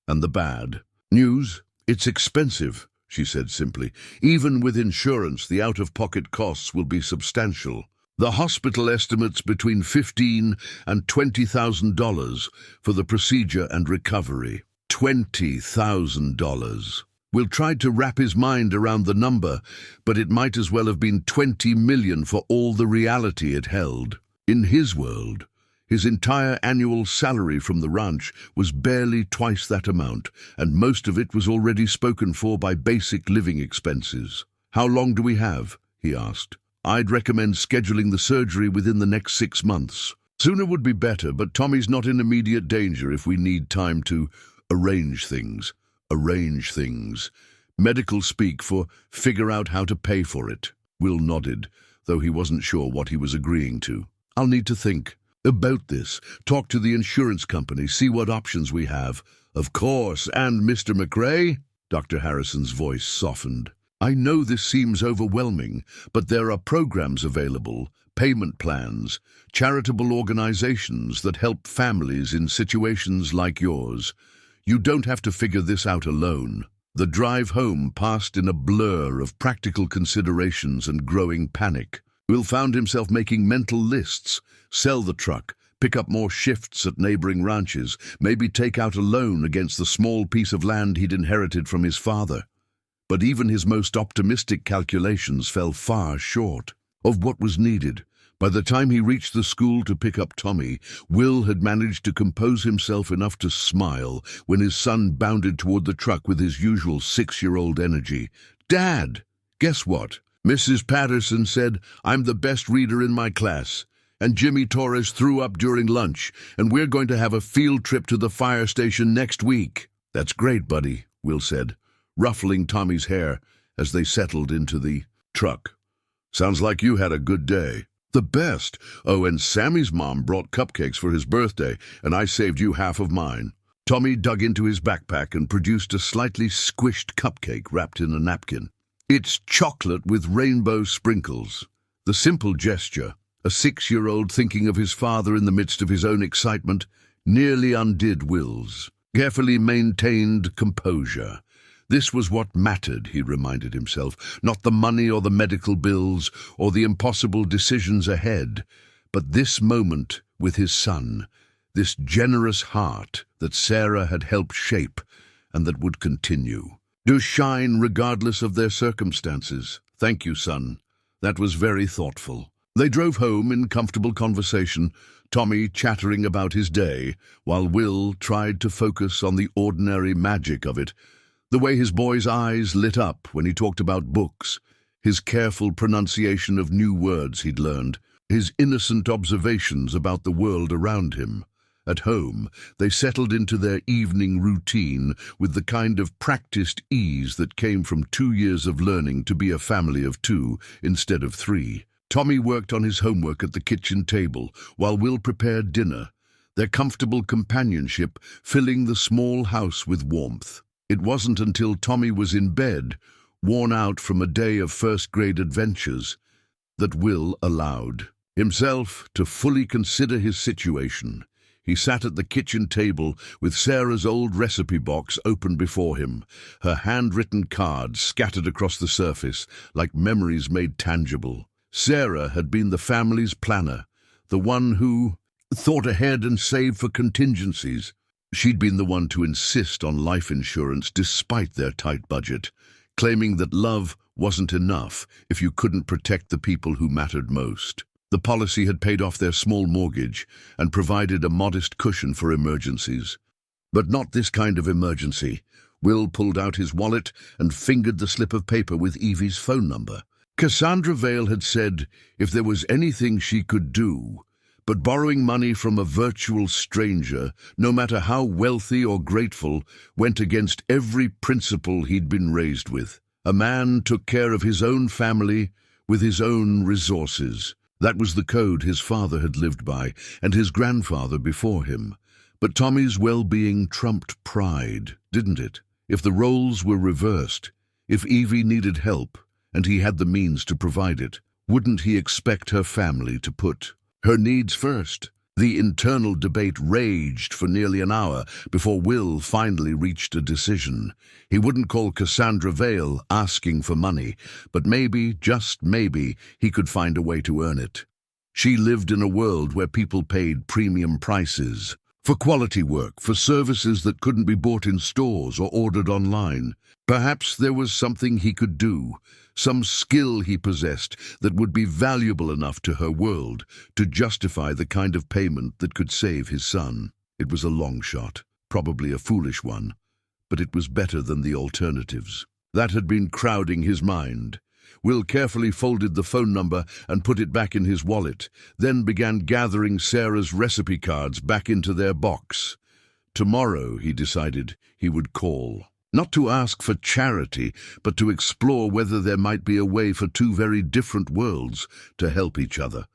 And the bad news? It's expensive," she said simply. "Even with insurance, the out-of-pocket costs will be substantial. The hospital estimates between $15,000 and $20,000 for the procedure and recovery." $20,000. Will tried to wrap his mind around the number, but it might as well have been 20 million for all the reality it held. In his world, his entire annual salary from the ranch was barely twice that amount, and most of it was already spoken for by basic living expenses. "How long do we have?" he asked. "I'd recommend scheduling the surgery within the next 6 months. Sooner would be better, but Tommy's not in immediate danger if we need time to arrange things. Arrange things. Medical speak for figure out how to pay for it." Will nodded, though he wasn't sure what he was agreeing to. "I'll need to think about this. Talk to the insurance company, see what options we have." "Of course, and Mr. McRae?" Dr. Harrison's voice softened. "I know this seems overwhelming, but there are programs available, payment plans, charitable organizations that help families in situations like yours. You don't have to figure this out alone." The drive home passed in a blur of practical considerations and growing panic. Will found himself making mental lists: sell the truck, pick up more shifts at neighboring ranches, maybe take out a loan against the small piece of land he'd inherited from his father. But even his most optimistic calculations fell far short of what was needed. By the time he reached the school to pick up Tommy, Will had managed to compose himself enough to smile when his son bounded toward the truck with his usual 6-year-old energy. "Dad, guess what? Mrs. Patterson said I'm the best reader in my class, and Jimmy Torres threw up during lunch, and we're going to have a field trip to the fire station next week." "That's great, buddy," Will said, ruffling Tommy's hair as they settled into the truck. "Sounds like you had a good day." "The best. Oh, and Sammy's mom brought cupcakes for his birthday, and I saved you half of mine." Tommy dug into his backpack and produced a slightly squished cupcake wrapped in a napkin. "It's chocolate with rainbow sprinkles." The simple gesture, a 6-year-old thinking of his father in the midst of his own excitement, nearly undid Will's carefully maintained composure. This was what mattered, he reminded himself, not the money or the medical bills or the impossible decisions ahead, but this moment with his son, this generous heart that Sarah had helped shape and that would continue to shine regardless of their circumstances. "Thank you, son. That was very thoughtful. They drove home in comfortable conversation, Tommy chattering about his day, while Will tried to focus on the ordinary magic of it. The way his boy's eyes lit up when he talked about books, his careful pronunciation of new words he'd learned, his innocent observations about the world around him. At home, they settled into their evening routine with the kind of practiced ease that came from 2 years of learning to be a family of 2 instead of 3. Tommy worked on his homework at the kitchen table, while Will prepared dinner, their comfortable companionship filling the small house with warmth. It wasn't until Tommy was in bed, worn out from a day of first-grade adventures, that Will allowed himself to fully consider his situation. He sat at the kitchen table with Sarah's old recipe box open before him, her handwritten cards scattered across the surface like memories made tangible. Sarah had been the family's planner, the one who thought ahead and saved for contingencies. She'd been the one to insist on life insurance despite their tight budget, claiming that love wasn't enough if you couldn't protect the people who mattered most. The policy had paid off their small mortgage and provided a modest cushion for emergencies. But not this kind of emergency. Will pulled out his wallet and fingered the slip of paper with Evie's phone number. Cassandra Vale had said if there was anything she could do, but borrowing money from a virtual stranger, no matter how wealthy or grateful, went against every principle he'd been raised with. A man took care of his own family with his own resources. That was the code his father had lived by, and his grandfather before him. But Tommy's well-being trumped pride, didn't it? If the roles were reversed, if Evie needed help, and he had the means to provide it, wouldn't he expect her family to put her needs first? The internal debate raged for nearly an hour before Will finally reached a decision. He wouldn't call Cassandra Vale asking for money, but maybe, just maybe, he could find a way to earn it. She lived in a world where people paid premium prices for quality work, for services that couldn't be bought in stores or ordered online. Perhaps there was something he could do, some skill he possessed that would be valuable enough to her world to justify the kind of payment that could save his son. It was a long shot, probably a foolish one, but it was better than the alternatives. That had been crowding his mind. Will carefully folded the phone number and put it back in his wallet, then began gathering Sarah's recipe cards back into their box. Tomorrow, he decided, he would call. Not to ask for charity, but to explore whether there might be a way for 2 very different worlds to help each other.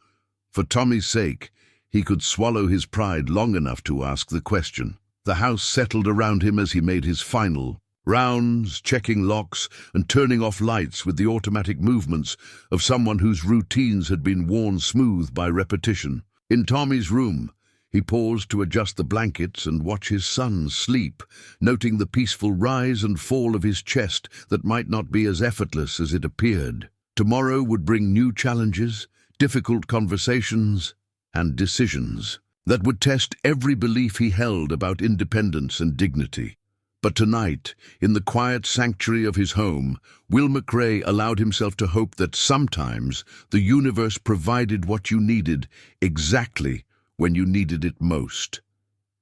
For Tommy's sake, he could swallow his pride long enough to ask the question. The house settled around him as he made his final rounds, checking locks and turning off lights with the automatic movements of someone whose routines had been worn smooth by repetition. In Tommy's room, he paused to adjust the blankets and watch his son sleep, noting the peaceful rise and fall of his chest that might not be as effortless as it appeared. Tomorrow would bring new challenges, difficult conversations, and decisions that would test every belief he held about independence and dignity. But tonight, in the quiet sanctuary of his home, Will McRae allowed himself to hope that sometimes the universe provided what you needed exactly when you needed it most,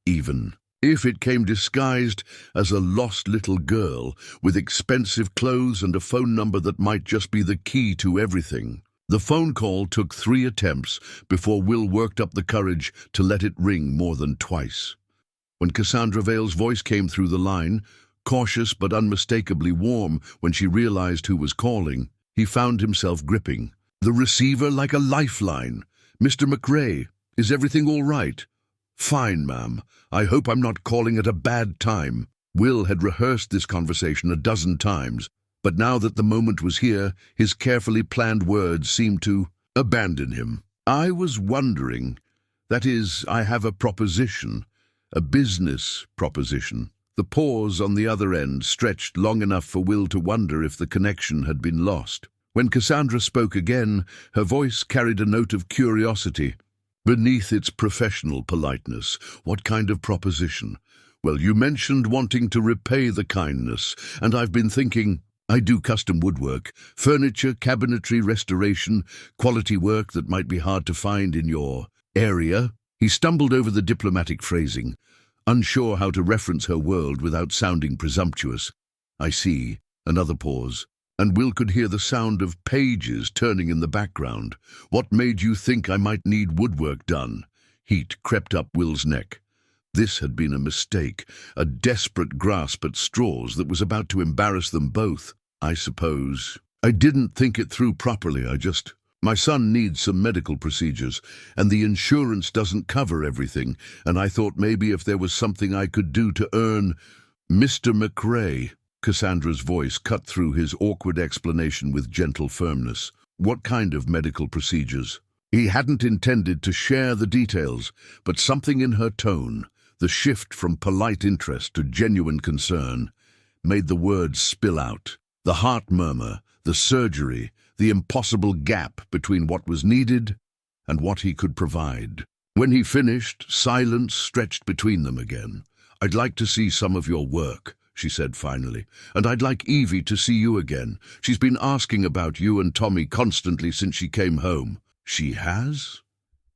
even if it came disguised as a lost little girl with expensive clothes and a phone number that might just be the key to everything. The phone call took 3 attempts before Will worked up the courage to let it ring more than twice. When Cassandra Vale's voice came through the line, cautious but unmistakably warm when she realized who was calling, he found himself gripping the receiver like a lifeline. "Mr. McRae, is everything all right?" "Fine, ma'am. I hope I'm not calling at a bad time." Will had rehearsed this conversation a dozen times, but now that the moment was here, his carefully planned words seemed to abandon him. "I was wondering, that is, I have a proposition. A business proposition." The pause on the other end stretched long enough for Will to wonder if the connection had been lost. When Cassandra spoke again, her voice carried a note of curiosity beneath its professional politeness. "What kind of proposition?" "Well, you mentioned wanting to repay the kindness, and I've been thinking..." I do custom woodwork, furniture, cabinetry restoration, quality work that might be hard to find in your area." He stumbled over the diplomatic phrasing, unsure how to reference her world without sounding presumptuous. "I see." Another pause, and Will could hear the sound of pages turning in the background. "What made you think I might need woodwork done?" Heat crept up Will's neck. This had been a mistake, a desperate grasp at straws that was about to embarrass them both. "I suppose I didn't think it through properly. My son needs some medical procedures, and the insurance doesn't cover everything, and I thought maybe if there was something I could do to earn—" "Mr. McRae," Cassandra's voice cut through his awkward explanation with gentle firmness. "What kind of medical procedures?" He hadn't intended to share the details, but something in her tone, the shift from polite interest to genuine concern, made the words spill out. The heart murmur, the surgery, the impossible gap between what was needed and what he could provide. When he finished, silence stretched between them again. "I'd like to see some of your work," she said finally, "and I'd like Evie to see you again. She's been asking about you and Tommy constantly since she came home." "She has?"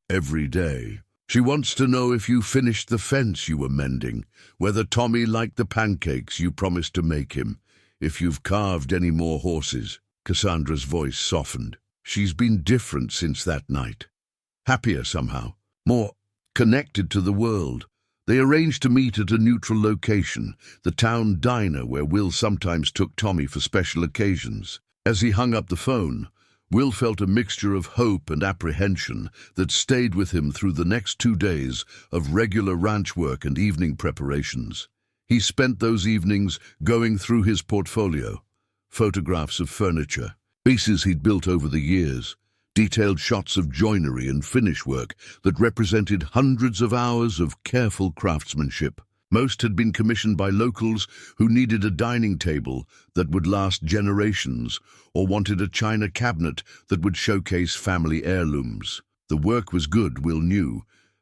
"Every day. She wants to know if you finished the fence you were mending, whether Tommy liked the pancakes you promised to make him, if you've carved any more horses." Cassandra's voice softened. "She's been different since that night. Happier somehow, more connected to the world." They arranged to meet at a neutral location, the town diner where Will sometimes took Tommy for special occasions. As he hung up the phone, Will felt a mixture of hope and apprehension that stayed with him through the next 2 days of regular ranch work and evening preparations. He spent those evenings going through his portfolio, photographs of furniture, pieces he'd built over the years, detailed shots of joinery and finish work that represented hundreds of hours of careful craftsmanship. Most had been commissioned by locals who needed a dining table that would last generations or wanted a china cabinet that would showcase family heirlooms. The work was good, Will knew,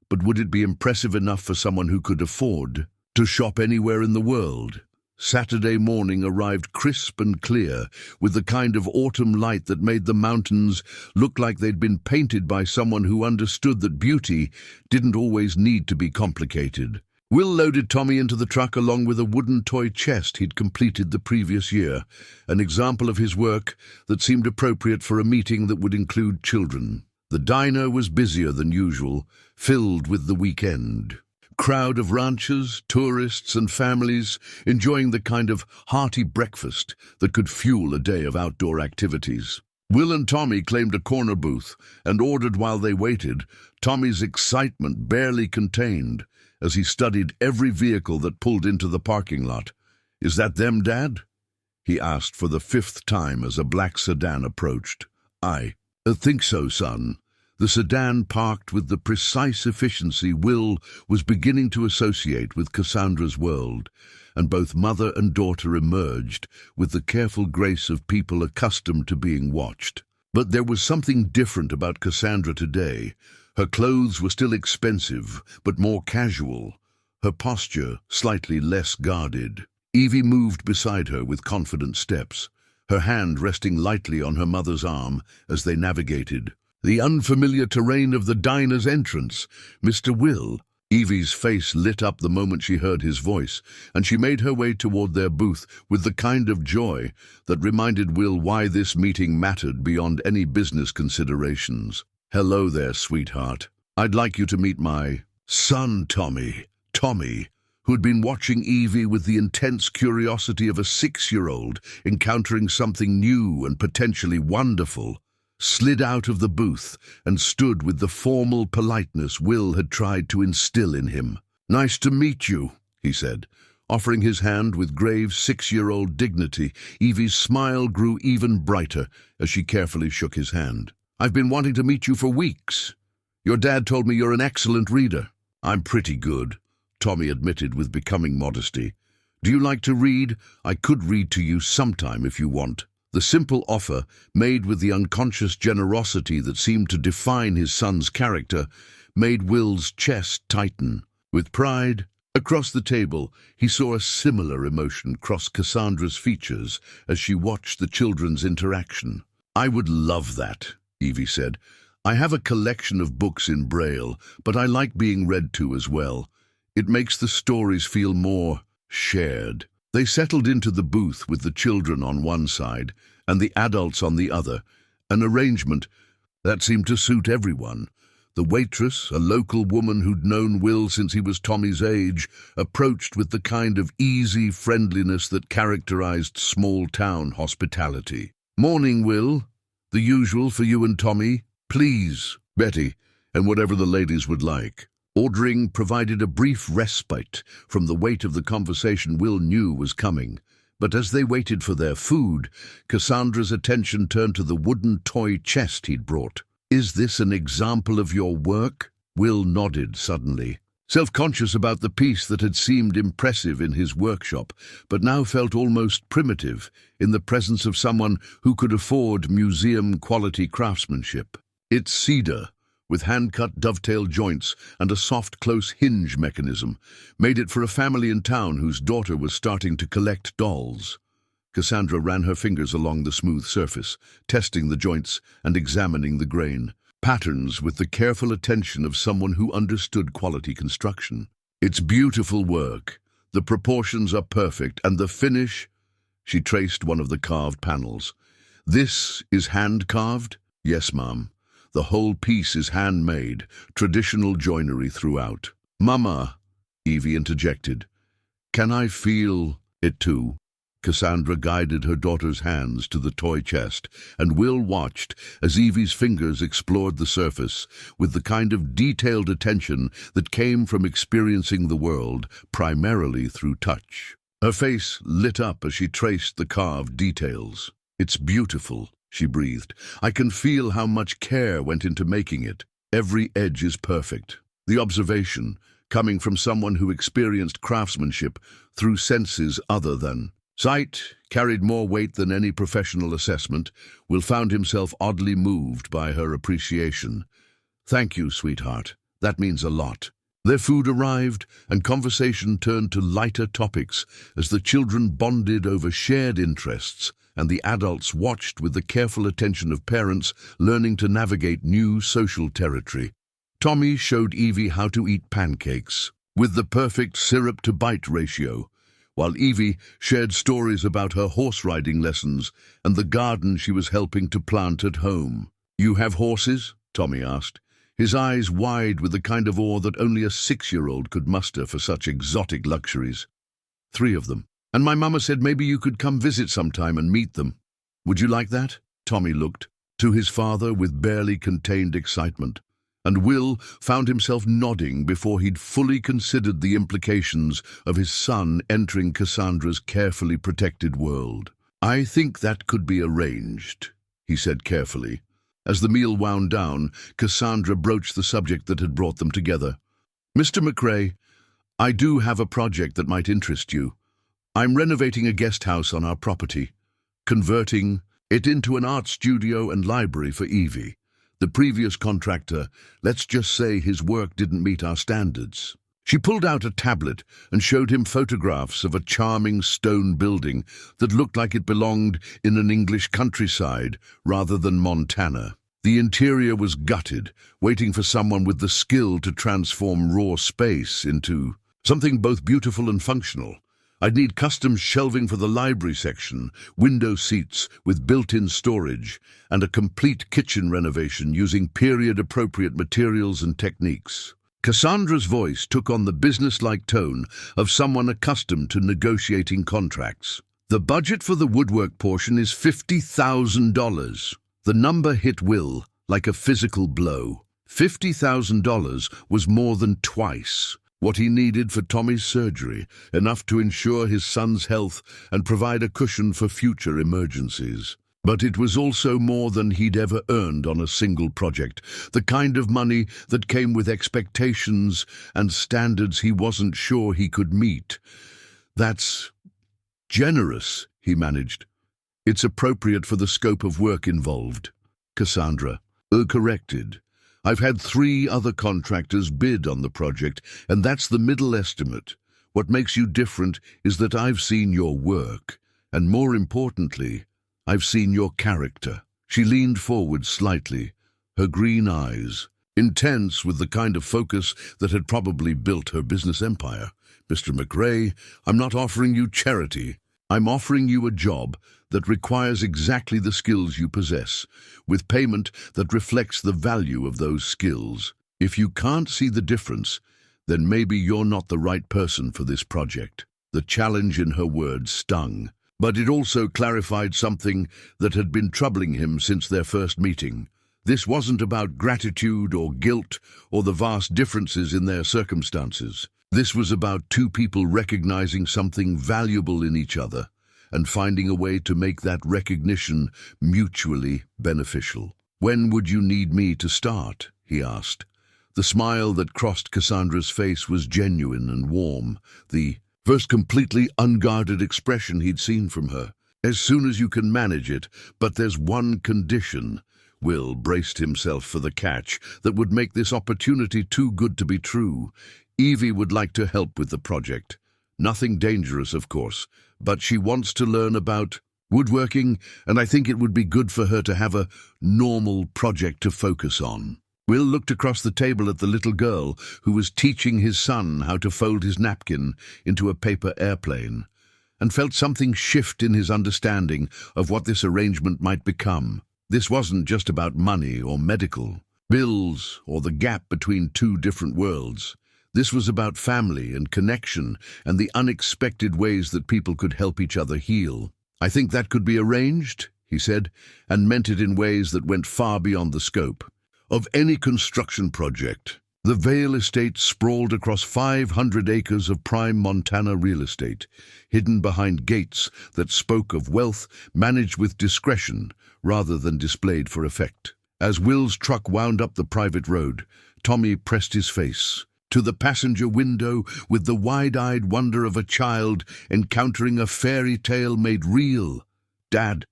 but would it be impressive enough for someone who could afford to shop anywhere in the world? Saturday morning arrived crisp and clear, with the kind of autumn light that made the mountains look like they'd been painted by someone who understood that beauty didn't always need to be complicated. Will loaded Tommy into the truck along with a wooden toy chest he'd completed the previous year, an example of his work that seemed appropriate for a meeting that would include children. The diner was busier than usual, filled with the weekend. Crowd of ranchers, tourists and families enjoying the kind of hearty breakfast that could fuel a day of outdoor activities. Will and Tommy claimed a corner booth and ordered while they waited, Tommy's excitement barely contained as he studied every vehicle that pulled into the parking lot. "Is that them, Dad?" he asked for the 5th time as a black sedan approached. "I think so, son." The sedan parked with the precise efficiency Will was beginning to associate with Cassandra's world, and both mother and daughter emerged with the careful grace of people accustomed to being watched. But there was something different about Cassandra today. Her clothes were still expensive, but more casual, her posture slightly less guarded. Evie moved beside her with confident steps, her hand resting lightly on her mother's arm as they navigated the unfamiliar terrain of the diner's entrance. "Mr. Will." Evie's face lit up the moment she heard his voice, and she made her way toward their booth with the kind of joy that reminded Will why this meeting mattered beyond any business considerations. "Hello there, sweetheart. I'd like you to meet my son, Tommy." Tommy, who had been watching Evie with the intense curiosity of a 6-year-old encountering something new and potentially wonderful, slid out of the booth and stood with the formal politeness Will had tried to instill in him. "Nice to meet you," he said, offering his hand with grave 6-year-old dignity. Evie's smile grew even brighter as she carefully shook his hand. "I've been wanting to meet you for weeks. Your dad told me you're an excellent reader." "I'm pretty good," Tommy admitted with becoming modesty. "Do you like to read? I could read to you sometime if you want." The simple offer, made with the unconscious generosity that seemed to define his son's character, made Will's chest tighten. With pride, Across the table, he saw a similar emotion cross Cassandra's features as she watched the children's interaction. "I would love that," Evie said. "I have a collection of books in Braille, but I like being read to as well. It makes the stories feel more shared." They settled into the booth with the children on one side and the adults on the other, an arrangement that seemed to suit everyone. The waitress, a local woman who'd known Will since he was Tommy's age, approached with the kind of easy friendliness that characterized small-town hospitality. "Morning, Will. The usual for you and Tommy. Please, Betty, and whatever the ladies would like." Ordering provided a brief respite from the weight of the conversation Will knew was coming. But as they waited for their food, Cassandra's attention turned to the wooden toy chest he'd brought. "Is this an example of your work?" Will nodded suddenly, self-conscious about the piece that had seemed impressive in his workshop, but now felt almost primitive in the presence of someone who could afford museum-quality craftsmanship. "It's cedar, with hand-cut dovetail joints and a soft, close hinge mechanism, made it for a family in town whose daughter was starting to collect dolls." Cassandra ran her fingers along the smooth surface, testing the joints and examining the grain. Patterns with the careful attention of someone who understood quality construction. "It's beautiful work. The proportions are perfect, and the finish—" She traced one of the carved panels. "This is hand-carved?" "Yes, ma'am. The whole piece is handmade, traditional joinery throughout." "Mama," Evie interjected, "can I feel it too?" Cassandra guided her daughter's hands to the toy chest, and Will watched as Evie's fingers explored the surface with the kind of detailed attention that came from experiencing the world primarily through touch. Her face lit up as she traced the carved details. "It's beautiful," she breathed. "I can feel how much care went into making it. Every edge is perfect." The observation, coming from someone who experienced craftsmanship through senses other than sight, carried more weight than any professional assessment, Will found himself oddly moved by her appreciation. "Thank you, sweetheart. That means a lot." Their food arrived, and conversation turned to lighter topics as the children bonded over shared interests, and the adults watched with the careful attention of parents learning to navigate new social territory. Tommy showed Evie how to eat pancakes, with the perfect syrup-to-bite ratio, while Evie shared stories about her horse-riding lessons and the garden she was helping to plant at home. "You have horses?" Tommy asked, his eyes wide with the kind of awe that only a 6-year-old could muster for such exotic luxuries. "3 of them. And my mama said maybe you could come visit sometime and meet them. Would you like that?" Tommy looked to his father with barely contained excitement, and Will found himself nodding before he'd fully considered the implications of his son entering Cassandra's carefully protected world. "I think that could be arranged," he said carefully. As the meal wound down, Cassandra broached the subject that had brought them together. "Mr. McRae, I do have a project that might interest you. I'm renovating a guest house on our property, converting it into an art studio and library for Evie. The previous contractor, let's just say his work didn't meet our standards." She pulled out a tablet and showed him photographs of a charming stone building that looked like it belonged in an English countryside rather than Montana. The interior was gutted, waiting for someone with the skill to transform raw space into something both beautiful and functional. "I'd need custom shelving for the library section, window seats with built-in storage, and a complete kitchen renovation using period-appropriate materials and techniques." Cassandra's voice took on the business-like tone of someone accustomed to negotiating contracts. "The budget for the woodwork portion is $50,000. The number hit Will like a physical blow. $50,000 was more than twice what he needed for Tommy's surgery, enough to ensure his son's health and provide a cushion for future emergencies. But it was also more than he'd ever earned on a single project, the kind of money that came with expectations and standards he wasn't sure he could meet. "That's generous," he managed. "It's appropriate for the scope of work involved." Cassandra corrected. "I've had 3 other contractors bid on the project, and that's the middle estimate. What makes you different is that I've seen your work, and more importantly, I've seen your character." She leaned forward slightly, her green eyes intense with the kind of focus that had probably built her business empire. "Mr. McRae, I'm not offering you charity. I'm offering you a job that requires exactly the skills you possess, with payment that reflects the value of those skills. If you can't see the difference, then maybe you're not the right person for this project." The challenge in her words stung, but it also clarified something that had been troubling him since their first meeting. This wasn't about gratitude or guilt or the vast differences in their circumstances. This was about two people recognizing something valuable in each other and finding a way to make that recognition mutually beneficial. "When would you need me to start?" he asked. The smile that crossed Cassandra's face was genuine and warm, the first completely unguarded expression he'd seen from her. "As soon as you can manage it, but there's one condition." Will braced himself for the catch that would make this opportunity too good to be true. Evie would like to help with the project. Nothing dangerous, of course, but she wants to learn about woodworking, and I think it would be good for her to have a normal project to focus on. Will looked across the table at the little girl who was teaching his son how to fold his napkin into a paper airplane, and felt something shift in his understanding of what this arrangement might become. This wasn't just about money or medical bills or the gap between two different worlds. This was about family and connection and the unexpected ways that people could help each other heal. "I think that could be arranged," he said, and meant it in ways that went far beyond the scope of any construction project. The Vale estate sprawled across 500 acres of prime Montana real estate, hidden behind gates that spoke of wealth managed with discretion rather than displayed for effect. As Will's truck wound up the private road, Tommy pressed his face to the passenger window with the wide-eyed wonder of a child encountering a fairy tale made real. "Dad,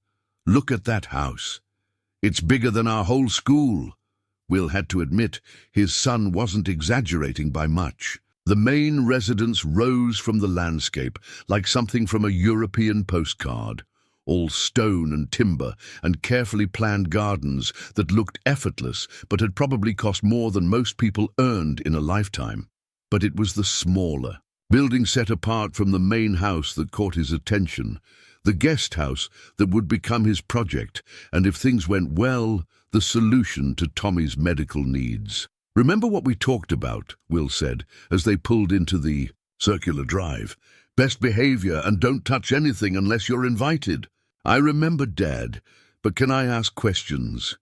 look at that house. It's bigger than our whole school." Will had to admit his son wasn't exaggerating by much. The main residence rose from the landscape like something from a European postcard. All stone and timber and carefully planned gardens that looked effortless but had probably cost more than most people earned in a lifetime. But it was the smaller building set apart from the main house that caught his attention, the guest house that would become his project, and if things went well, the solution to Tommy's medical needs. "Remember what we talked about," Will said, as they pulled into the circular drive. "Best behavior and don't touch anything unless you're invited." "I remember, Dad, but can I ask questions?"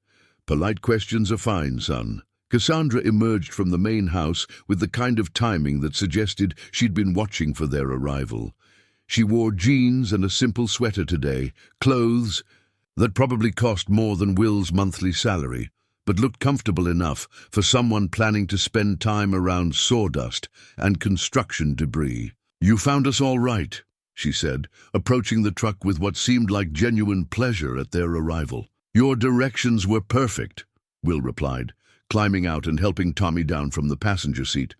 "Polite questions are fine, son." Cassandra emerged from the main house with the kind of timing that suggested she'd been watching for their arrival. She wore jeans and a simple sweater today, clothes that probably cost more than Will's monthly salary, but looked comfortable enough for someone planning to spend time around sawdust and construction debris. "You found us all right," she said, approaching the truck with what seemed like genuine pleasure at their arrival. "Your directions were perfect," Will replied, climbing out and helping Tommy down from the passenger seat.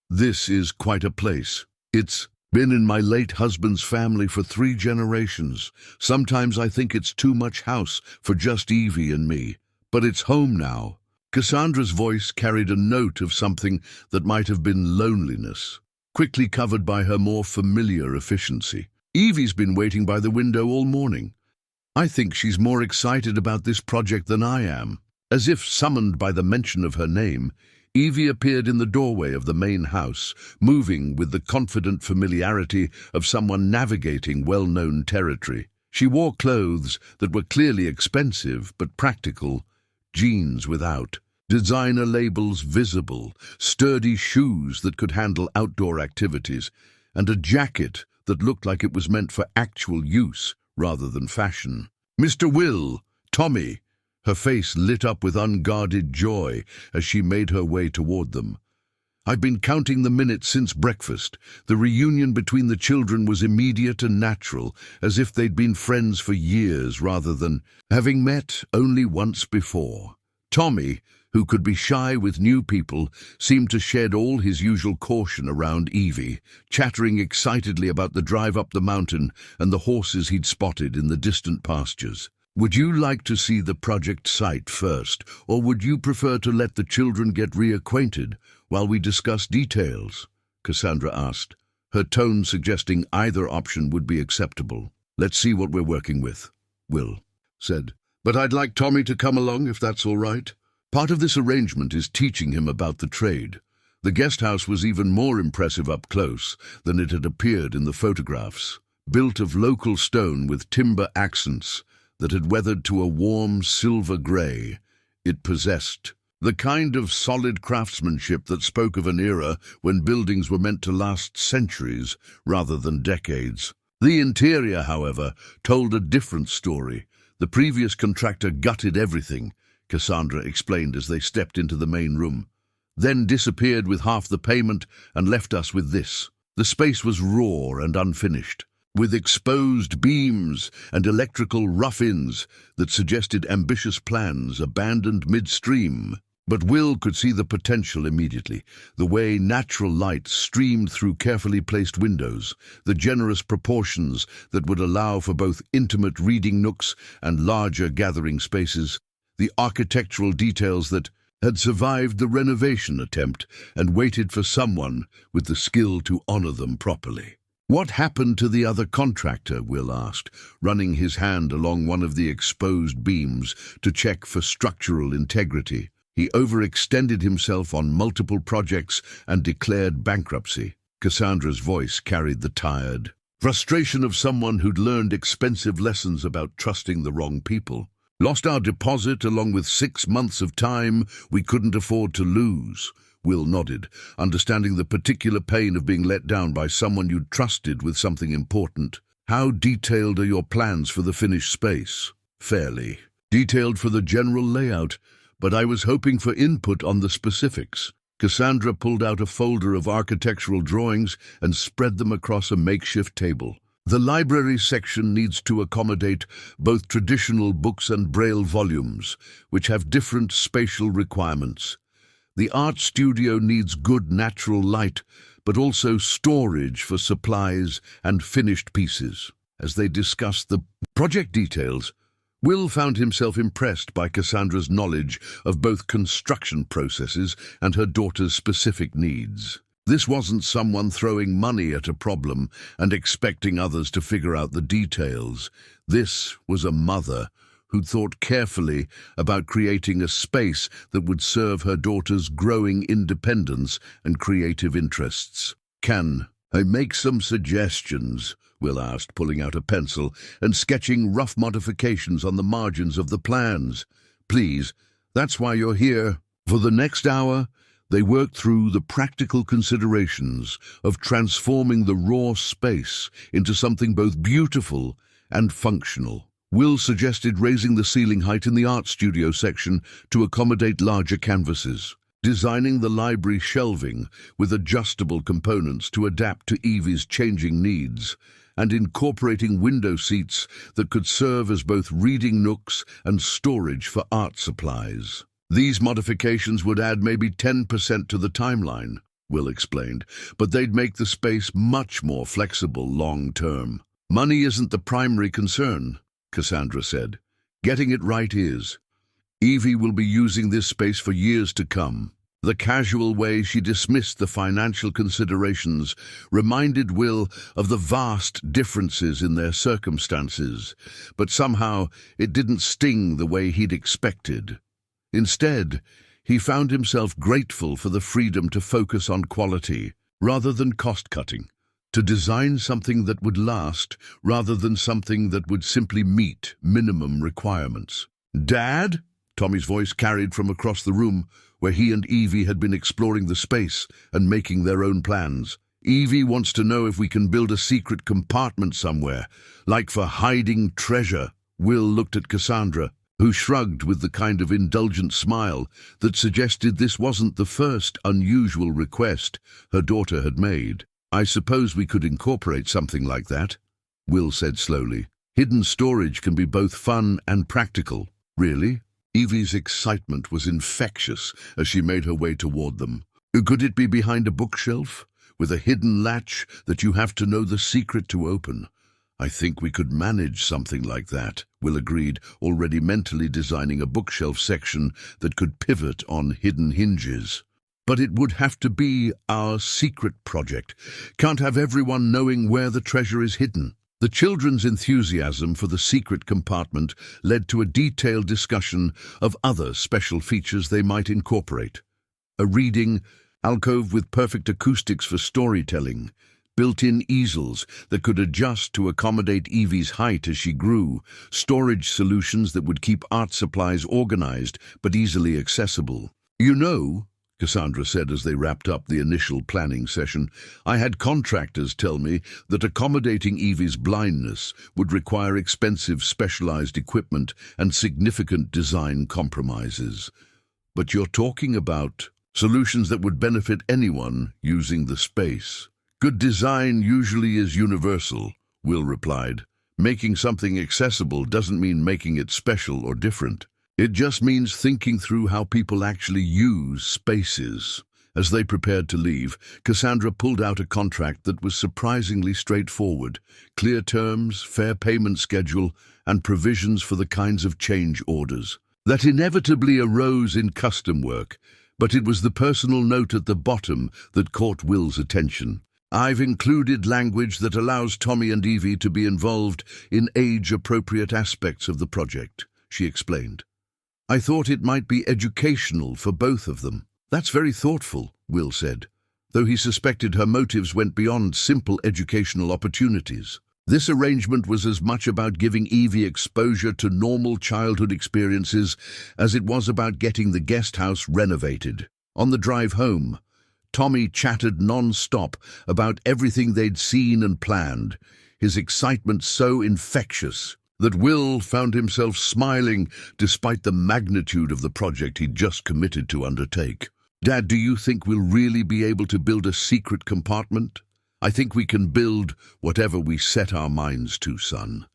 "This is quite a place. It's been in my late husband's family for 3 generations. Sometimes I think it's too much house for just Evie and me, but it's home now." Cassandra's voice carried a note of something that might have been loneliness, quickly covered by her more familiar efficiency. "Evie's been waiting by the window all morning. I think she's more excited about this project than I am." As if summoned by the mention of her name, Evie appeared in the doorway of the main house, moving with the confident familiarity of someone navigating well-known territory. She wore clothes that were clearly expensive but practical, jeans without, designer labels visible, sturdy shoes that could handle outdoor activities, and a jacket that looked like it was meant for actual use rather than fashion. "Mr. Will, Tommy." Her face lit up with unguarded joy as she made her way toward them. "I've been counting the minutes since breakfast." The reunion between the children was immediate and natural, as if they'd been friends for years rather than having met only once before. Tommy, who could be shy with new people, seemed to shed all his usual caution around Evie, chattering excitedly about the drive up the mountain and the horses he'd spotted in the distant pastures. "Would you like to see the project site first, or would you prefer to let the children get reacquainted while we discuss details?" Cassandra asked, her tone suggesting either option would be acceptable. "Let's see what we're working with," Will said. "But I'd like Tommy to come along if that's all right. Part of this arrangement is teaching him about the trade." The guest house was even more impressive up close than it had appeared in the photographs. Built of local stone with timber accents that had weathered to a warm silver grey, it possessed the kind of solid craftsmanship that spoke of an era when buildings were meant to last centuries rather than decades. The interior, however, told a different story. The previous contractor gutted everything, Cassandra explained as they stepped into the main room, then disappeared with half the payment and left us with this. The space was raw and unfinished, with exposed beams and electrical rough-ins that suggested ambitious plans abandoned midstream. But Will could see the potential immediately, the way natural light streamed through carefully placed windows, the generous proportions that would allow for both intimate reading nooks and larger gathering spaces, the architectural details that had survived the renovation attempt and waited for someone with the skill to honor them properly. "What happened to the other contractor?" Will asked, running his hand along one of the exposed beams to check for structural integrity. "He overextended himself on multiple projects and declared bankruptcy." Cassandra's voice carried the tired frustration of someone who'd learned expensive lessons about trusting the wrong people. "Lost our deposit along with 6 months of time we couldn't afford to lose." Will nodded, understanding the particular pain of being let down by someone you'd trusted with something important. "How detailed are your plans for the finished space?" "Fairly detailed for the general layout, but I was hoping for input on the specifics." Cassandra pulled out a folder of architectural drawings and spread them across a makeshift table. "The library section needs to accommodate both traditional books and Braille volumes, which have different spatial requirements. The art studio needs good natural light, but also storage for supplies and finished pieces." As they discussed the project details, Will found himself impressed by Cassandra's knowledge of both construction processes and her daughter's specific needs. This wasn't someone throwing money at a problem and expecting others to figure out the details. This was a mother who'd thought carefully about creating a space that would serve her daughter's growing independence and creative interests. "Can I make some suggestions?" Will asked, pulling out a pencil and sketching rough modifications on the margins of the plans. "Please, that's why you're here." For the next hour, they worked through the practical considerations of transforming the raw space into something both beautiful and functional. Will suggested raising the ceiling height in the art studio section to accommodate larger canvases, designing the library shelving with adjustable components to adapt to Evie's changing needs, and incorporating window seats that could serve as both reading nooks and storage for art supplies. These modifications would add maybe 10% to the timeline, Will explained, but they'd make the space much more flexible long-term. "Money isn't the primary concern," Cassandra said. "Getting it right is. Evie will be using this space for years to come." The casual way she dismissed the financial considerations reminded Will of the vast differences in their circumstances, but somehow it didn't sting the way he'd expected. Instead, he found himself grateful for the freedom to focus on quality rather than cost-cutting, to design something that would last rather than something that would simply meet minimum requirements. "Dad?" Tommy's voice carried from across the room where he and Evie had been exploring the space and making their own plans. "Evie wants to know if we can build a secret compartment somewhere, like for hiding treasure." Will looked at Cassandra, who shrugged with the kind of indulgent smile that suggested this wasn't the first unusual request her daughter had made. "I suppose we could incorporate something like that," Will said slowly. "Hidden storage can be both fun and practical." "Really?" Evie's excitement was infectious as she made her way toward them. Could it be behind a bookshelf, with a hidden latch that you have to know the secret to open? I think we could manage something like that, Will agreed, already mentally designing a bookshelf section that could pivot on hidden hinges. But it would have to be our secret project. Can't have everyone knowing where the treasure is hidden. The children's enthusiasm for the secret compartment led to a detailed discussion of other special features they might incorporate. A reading alcove with perfect acoustics for storytelling, built-in easels that could adjust to accommodate Evie's height as she grew, storage solutions that would keep art supplies organized but easily accessible. You know, Cassandra said as they wrapped up the initial planning session, I had contractors tell me that accommodating Evie's blindness would require expensive specialized equipment and significant design compromises. But you're talking about solutions that would benefit anyone using the space. Good design usually is universal, Will replied. Making something accessible doesn't mean making it special or different. It just means thinking through how people actually use spaces. As they prepared to leave, Cassandra pulled out a contract that was surprisingly straightforward. Clear terms, fair payment schedule, and provisions for the kinds of change orders that inevitably arose in custom work, but it was the personal note at the bottom that caught Will's attention. I've included language that allows Tommy and Evie to be involved in age-appropriate aspects of the project, she explained. I thought it might be educational for both of them. That's very thoughtful, Will said, though he suspected her motives went beyond simple educational opportunities. This arrangement was as much about giving Evie exposure to normal childhood experiences as it was about getting the guest house renovated. On the drive home, Tommy chattered non-stop about everything they'd seen and planned, his excitement so infectious that Will found himself smiling despite the magnitude of the project he'd just committed to undertake. Dad, do you think we'll really be able to build a secret compartment? I think we can build whatever we set our minds to, son.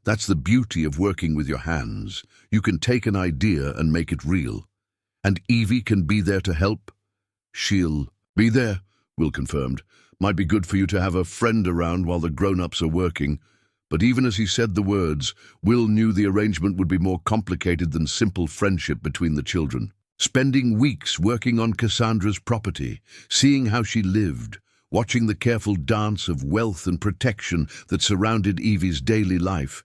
That's the beauty of working with your hands. You can take an idea and make it real. And Evie can be there to help. She'll be there, Will confirmed. Might be good for you to have a friend around while the grown-ups are working. But even as he said the words, Will knew the arrangement would be more complicated than simple friendship between the children. Spending weeks working on Cassandra's property, seeing how she lived, watching the careful dance of wealth and protection that surrounded Evie's daily life,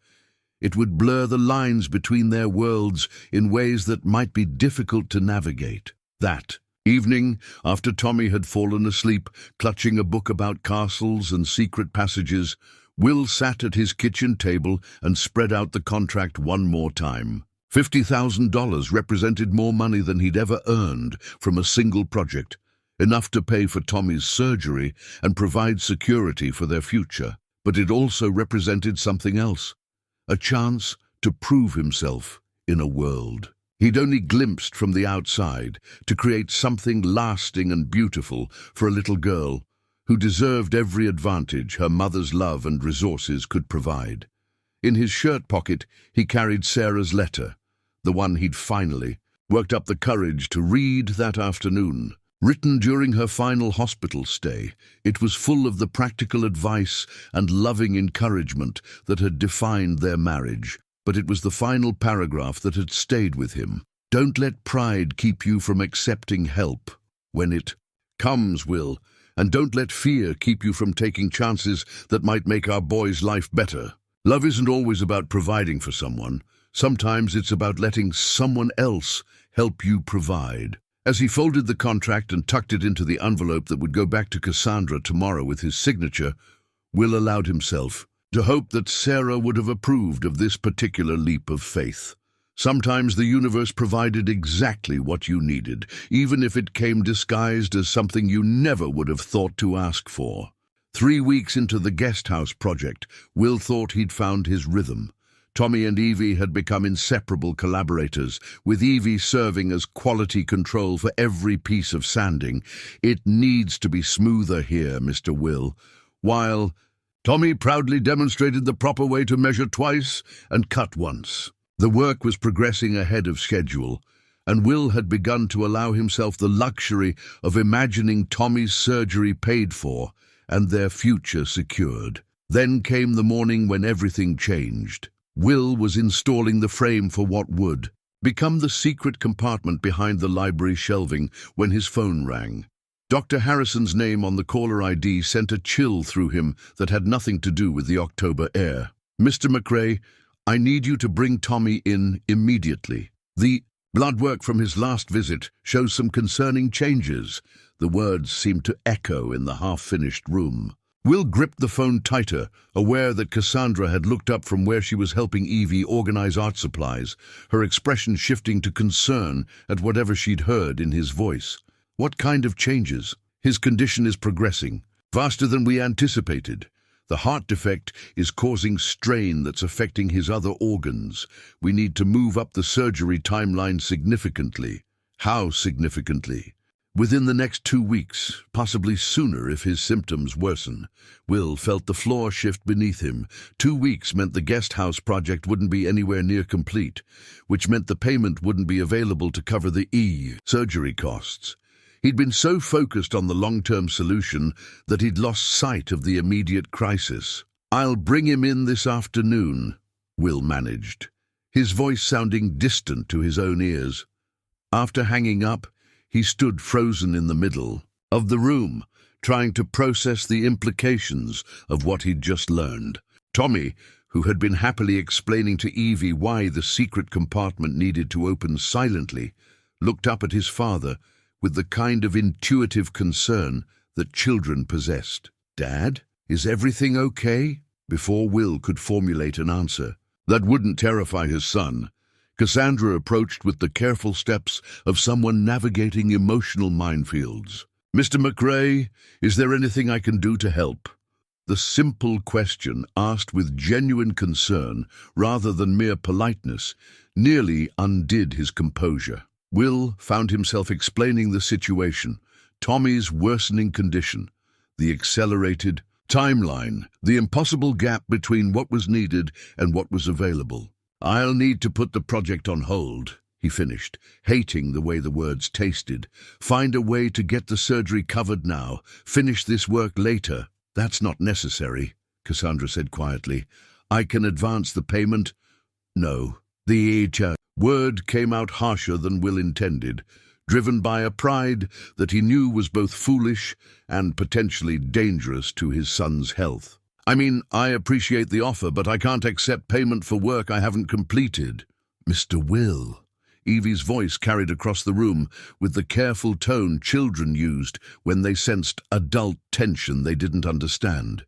it would blur the lines between their worlds in ways that might be difficult to navigate. That evening, after Tommy had fallen asleep, clutching a book about castles and secret passages, Will sat at his kitchen table and spread out the contract one more time. $50,000 represented more money than he'd ever earned from a single project, enough to pay for Tommy's surgery and provide security for their future. But it also represented something else, a chance to prove himself in a world he'd only glimpsed from the outside, to create something lasting and beautiful for a little girl who deserved every advantage her mother's love and resources could provide. In his shirt pocket, he carried Sarah's letter, the one he'd finally worked up the courage to read that afternoon. Written during her final hospital stay, it was full of the practical advice and loving encouragement that had defined their marriage, but it was the final paragraph that had stayed with him. Don't let pride keep you from accepting help when it comes, Will. And don't let fear keep you from taking chances that might make our boy's life better. Love isn't always about providing for someone. Sometimes it's about letting someone else help you provide. As he folded the contract and tucked it into the envelope that would go back to Cassandra tomorrow with his signature, Will allowed himself to hope that Sarah would have approved of this particular leap of faith. Sometimes the universe provided exactly what you needed, even if it came disguised as something you never would have thought to ask for. 3 weeks into the guest house project, Will thought he'd found his rhythm. Tommy and Evie had become inseparable collaborators, with Evie serving as quality control for every piece of sanding. It needs to be smoother here, Mr. Will. While Tommy proudly demonstrated the proper way to measure twice and cut once. The work was progressing ahead of schedule, and Will had begun to allow himself the luxury of imagining Tommy's surgery paid for and their future secured. Then came the morning when everything changed. Will was installing the frame for what would become the secret compartment behind the library shelving when his phone rang. Dr. Harrison's name on the caller ID sent a chill through him that had nothing to do with the October air. "Mr. McRae, I need you to bring Tommy in immediately. The blood work from his last visit shows some concerning changes." The words seemed to echo in the half-finished room. Will gripped the phone tighter, aware that Cassandra had looked up from where she was helping Evie organize art supplies, her expression shifting to concern at whatever she'd heard in his voice. "What kind of changes?" "His condition is progressing, faster than we anticipated. The heart defect is causing strain that's affecting his other organs. We need to move up the surgery timeline significantly." "How significantly?" "Within the next 2 weeks, possibly sooner if his symptoms worsen." Will felt the floor shift beneath him. 2 weeks meant the guest house project wouldn't be anywhere near complete, which meant the payment wouldn't be available to cover the surgery costs. He'd been so focused on the long-term solution that he'd lost sight of the immediate crisis. "I'll bring him in this afternoon," Will managed, his voice sounding distant to his own ears. After hanging up, he stood frozen in the middle of the room, trying to process the implications of what he'd just learned. Tommy, who had been happily explaining to Evie why the secret compartment needed to open silently, looked up at his father with the kind of intuitive concern that children possessed. "Dad, is everything okay?" Before Will could formulate an answer that wouldn't terrify his son, Cassandra approached with the careful steps of someone navigating emotional minefields. "Mr. McRae, is there anything I can do to help?" The simple question, asked with genuine concern rather than mere politeness, nearly undid his composure. Will found himself explaining the situation, Tommy's worsening condition, the accelerated timeline, the impossible gap between what was needed and what was available. "I'll need to put the project on hold," he finished, hating the way the words tasted. "Find a way to get the surgery covered now. Finish this work later." "That's not necessary," Cassandra said quietly. "I can advance the payment." "No." The word came out harsher than Will intended, driven by a pride that he knew was both foolish and potentially dangerous to his son's health. "I mean, I appreciate the offer, but I can't accept payment for work I haven't completed." "Mr. Will," Evie's voice carried across the room with the careful tone children used when they sensed adult tension they didn't understand.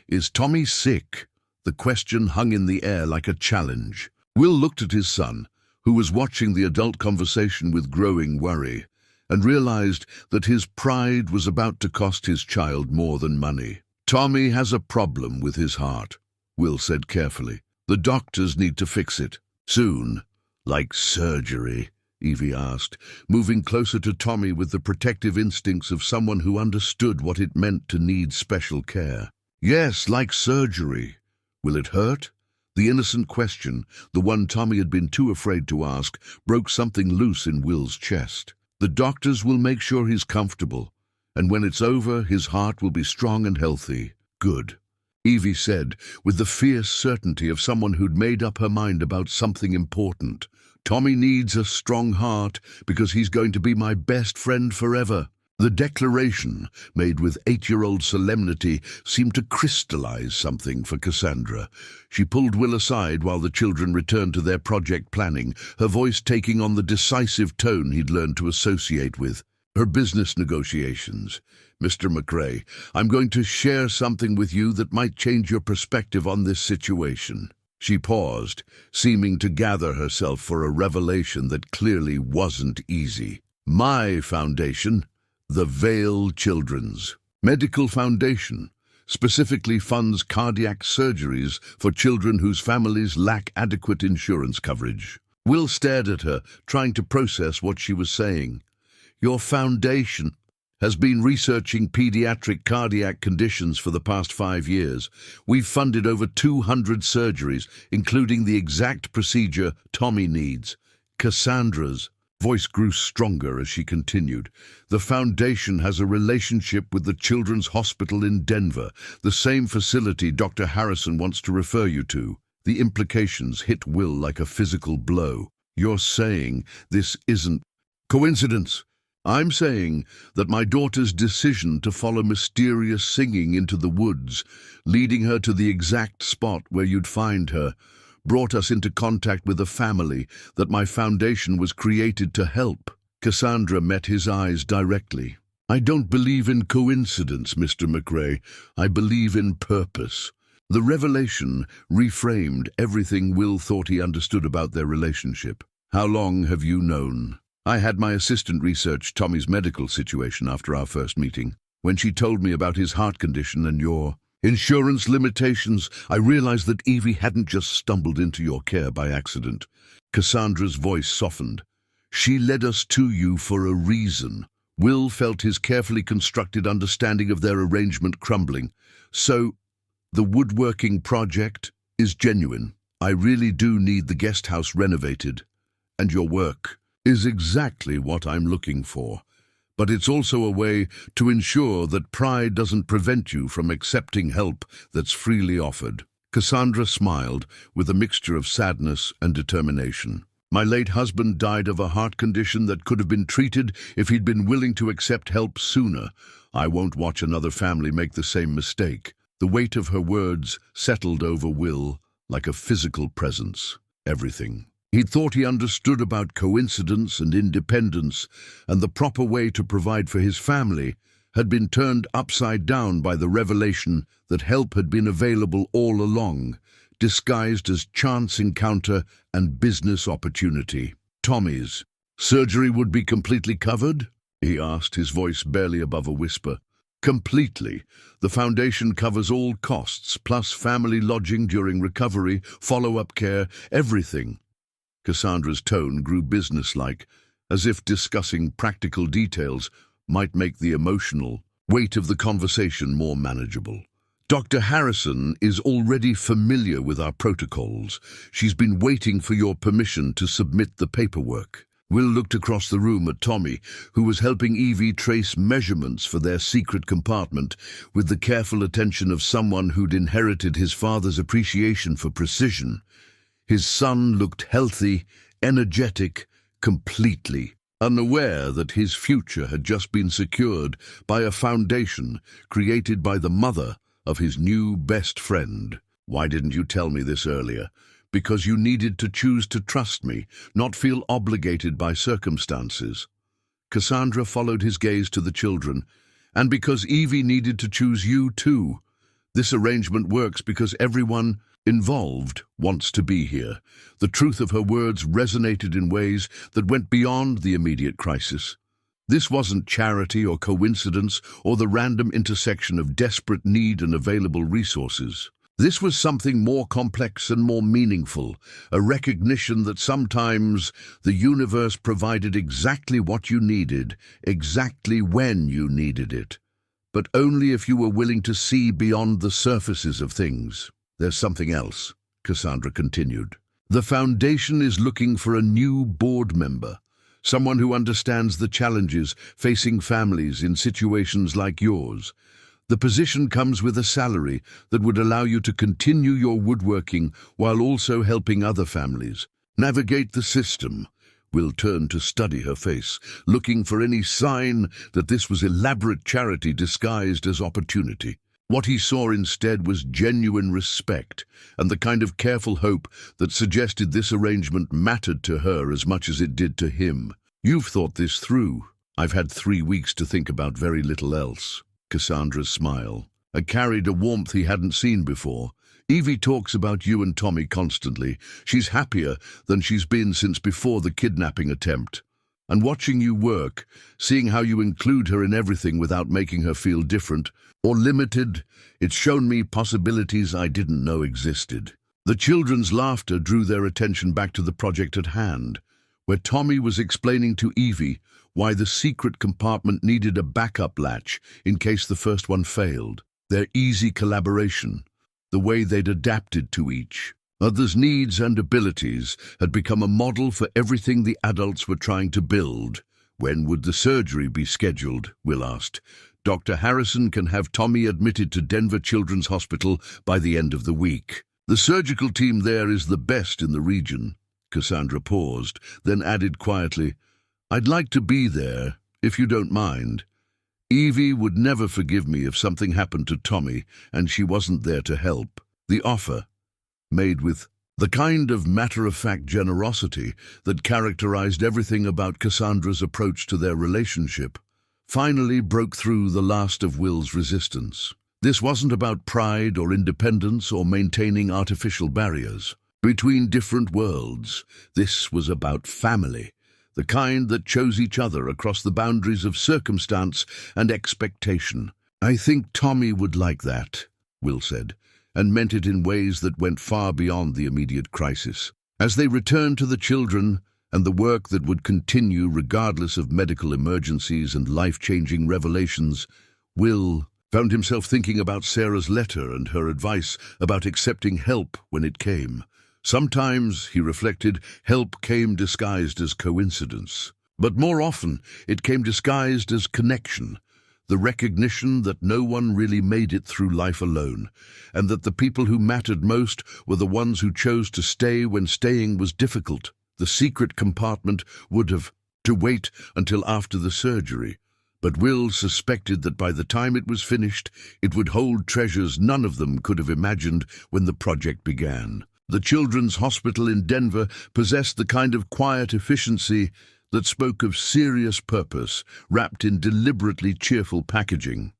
"Is Tommy sick?" The question hung in the air like a challenge. Will looked at his son, who was watching the adult conversation with growing worry, and realized that his pride was about to cost his child more than money. "Tommy has a problem with his heart," Will said carefully. "The doctors need to fix it. Soon." "Like surgery?" Evie asked, moving closer to Tommy with the protective instincts of someone who understood what it meant to need special care. "Yes, like surgery." "Will it hurt?" The innocent question, the one Tommy had been too afraid to ask, broke something loose in Will's chest. "The doctors will make sure he's comfortable, and when it's over, his heart will be strong and healthy." "Good," Evie said, with the fierce certainty of someone who'd made up her mind about something important. "Tommy needs a strong heart because he's going to be my best friend forever." The declaration, made with 8-year-old solemnity, seemed to crystallize something for Cassandra. She pulled Will aside while the children returned to their project planning, her voice taking on the decisive tone he'd learned to associate with her business negotiations. "Mr. McRae, I'm going to share something with you that might change your perspective on this situation." She paused, seeming to gather herself for a revelation that clearly wasn't easy. "My foundation, the Vale Children's Medical Foundation, specifically funds cardiac surgeries for children whose families lack adequate insurance coverage." Will stared at her, trying to process what she was saying. "Your foundation?" has been researching pediatric cardiac conditions for the past 5 years. We've funded over 200 surgeries, including the exact procedure Tommy needs. Cassandra's voice grew stronger as she continued. The foundation has a relationship with the Children's Hospital in Denver, the same facility Dr. Harrison wants to refer you to. The implications hit Will like a physical blow. You're saying this isn't coincidence? I'm saying that my daughter's decision to follow mysterious singing into the woods, leading her to the exact spot where you'd find her, brought us into contact with a family that my foundation was created to help. Cassandra met his eyes directly. I don't believe in coincidence, Mr. McRae. I believe in purpose. The revelation reframed everything Will thought he understood about their relationship. How long have you known? I had my assistant research Tommy's medical situation after our first meeting. When she told me about his heart condition and your insurance limitations, I realized that Evie hadn't just stumbled into your care by accident. Cassandra's voice softened. She led us to you for a reason. Will felt his carefully constructed understanding of their arrangement crumbling. So, the woodworking project is genuine. I really do need the guest house renovated. And your work is exactly what I'm looking for. But it's also a way to ensure that pride doesn't prevent you from accepting help that's freely offered. Cassandra smiled with a mixture of sadness and determination. My late husband died of a heart condition that could have been treated if he'd been willing to accept help sooner. I won't watch another family make the same mistake. The weight of her words settled over Will like a physical presence. Everything he'd thought he understood about coincidence and independence and the proper way to provide for his family had been turned upside down by the revelation that help had been available all along, disguised as chance encounter and business opportunity. Tommy's surgery would be completely covered? He asked, his voice barely above a whisper. Completely. The foundation covers all costs, plus family lodging during recovery, follow-up care, everything. Cassandra's tone grew businesslike, as if discussing practical details might make the emotional weight of the conversation more manageable. Dr. Harrison is already familiar with our protocols. She's been waiting for your permission to submit the paperwork. Will looked across the room at Tommy, who was helping Evie trace measurements for their secret compartment with the careful attention of someone who'd inherited his father's appreciation for precision. His son looked healthy, energetic, completely unaware that his future had just been secured by a foundation created by the mother of his new best friend. Why didn't you tell me this earlier? Because you needed to choose to trust me, not feel obligated by circumstances. Cassandra followed his gaze to the children, and because Evie needed to choose you too. This arrangement works because everyone involved wants to be here. The truth of her words resonated in ways that went beyond the immediate crisis. This wasn't charity or coincidence or the random intersection of desperate need and available resources. This was something more complex and more meaningful, a recognition that sometimes the universe provided exactly what you needed, exactly when you needed it, but only if you were willing to see beyond the surfaces of things. There's something else, Cassandra continued. The foundation is looking for a new board member, someone who understands the challenges facing families in situations like yours. The position comes with a salary that would allow you to continue your woodworking while also helping other families navigate the system. Will turned to study her face, looking for any sign that this was elaborate charity disguised as opportunity. What he saw instead was genuine respect and the kind of careful hope that suggested this arrangement mattered to her as much as it did to him. You've thought this through. I've had 3 weeks to think about very little else. Cassandra's smile carried a warmth he hadn't seen before. Evie talks about you and Tommy constantly. She's happier than she's been since before the kidnapping attempt. And watching you work, seeing how you include her in everything without making her feel different or limited, it's shown me possibilities I didn't know existed. The children's laughter drew their attention back to the project at hand. where Tommy was explaining to Evie why the secret compartment needed a backup latch in case the first one failed. Their easy collaboration, the way they'd adapted to each other's needs and abilities, had become a model for everything the adults were trying to build. When would the surgery be scheduled? Will asked. Dr. Harrison can have Tommy admitted to Denver Children's Hospital by the end of the week. The surgical team there is the best in the region. Cassandra paused, then added quietly, I'd like to be there, if you don't mind. Evie would never forgive me if something happened to Tommy and she wasn't there to help. The offer, made with the kind of matter-of-fact generosity that characterized everything about Cassandra's approach to their relationship, finally broke through the last of Will's resistance. This wasn't about pride or independence or maintaining artificial barriers between different worlds. This was about family, the kind that chose each other across the boundaries of circumstance and expectation. I think Tommy would like that, Will said, and meant it in ways that went far beyond the immediate crisis. As they returned to the children and the work that would continue regardless of medical emergencies and life-changing revelations, Will found himself thinking about Sarah's letter and her advice about accepting help when it came. Sometimes, he reflected, help came disguised as coincidence. But more often, it came disguised as connection, the recognition that no one really made it through life alone, and that the people who mattered most were the ones who chose to stay when staying was difficult. The secret compartment would have to wait until after the surgery, but Will suspected that by the time it was finished, it would hold treasures none of them could have imagined when the project began. The Children's Hospital in Denver possessed the kind of quiet efficiency that spoke of serious purpose, wrapped in deliberately cheerful packaging.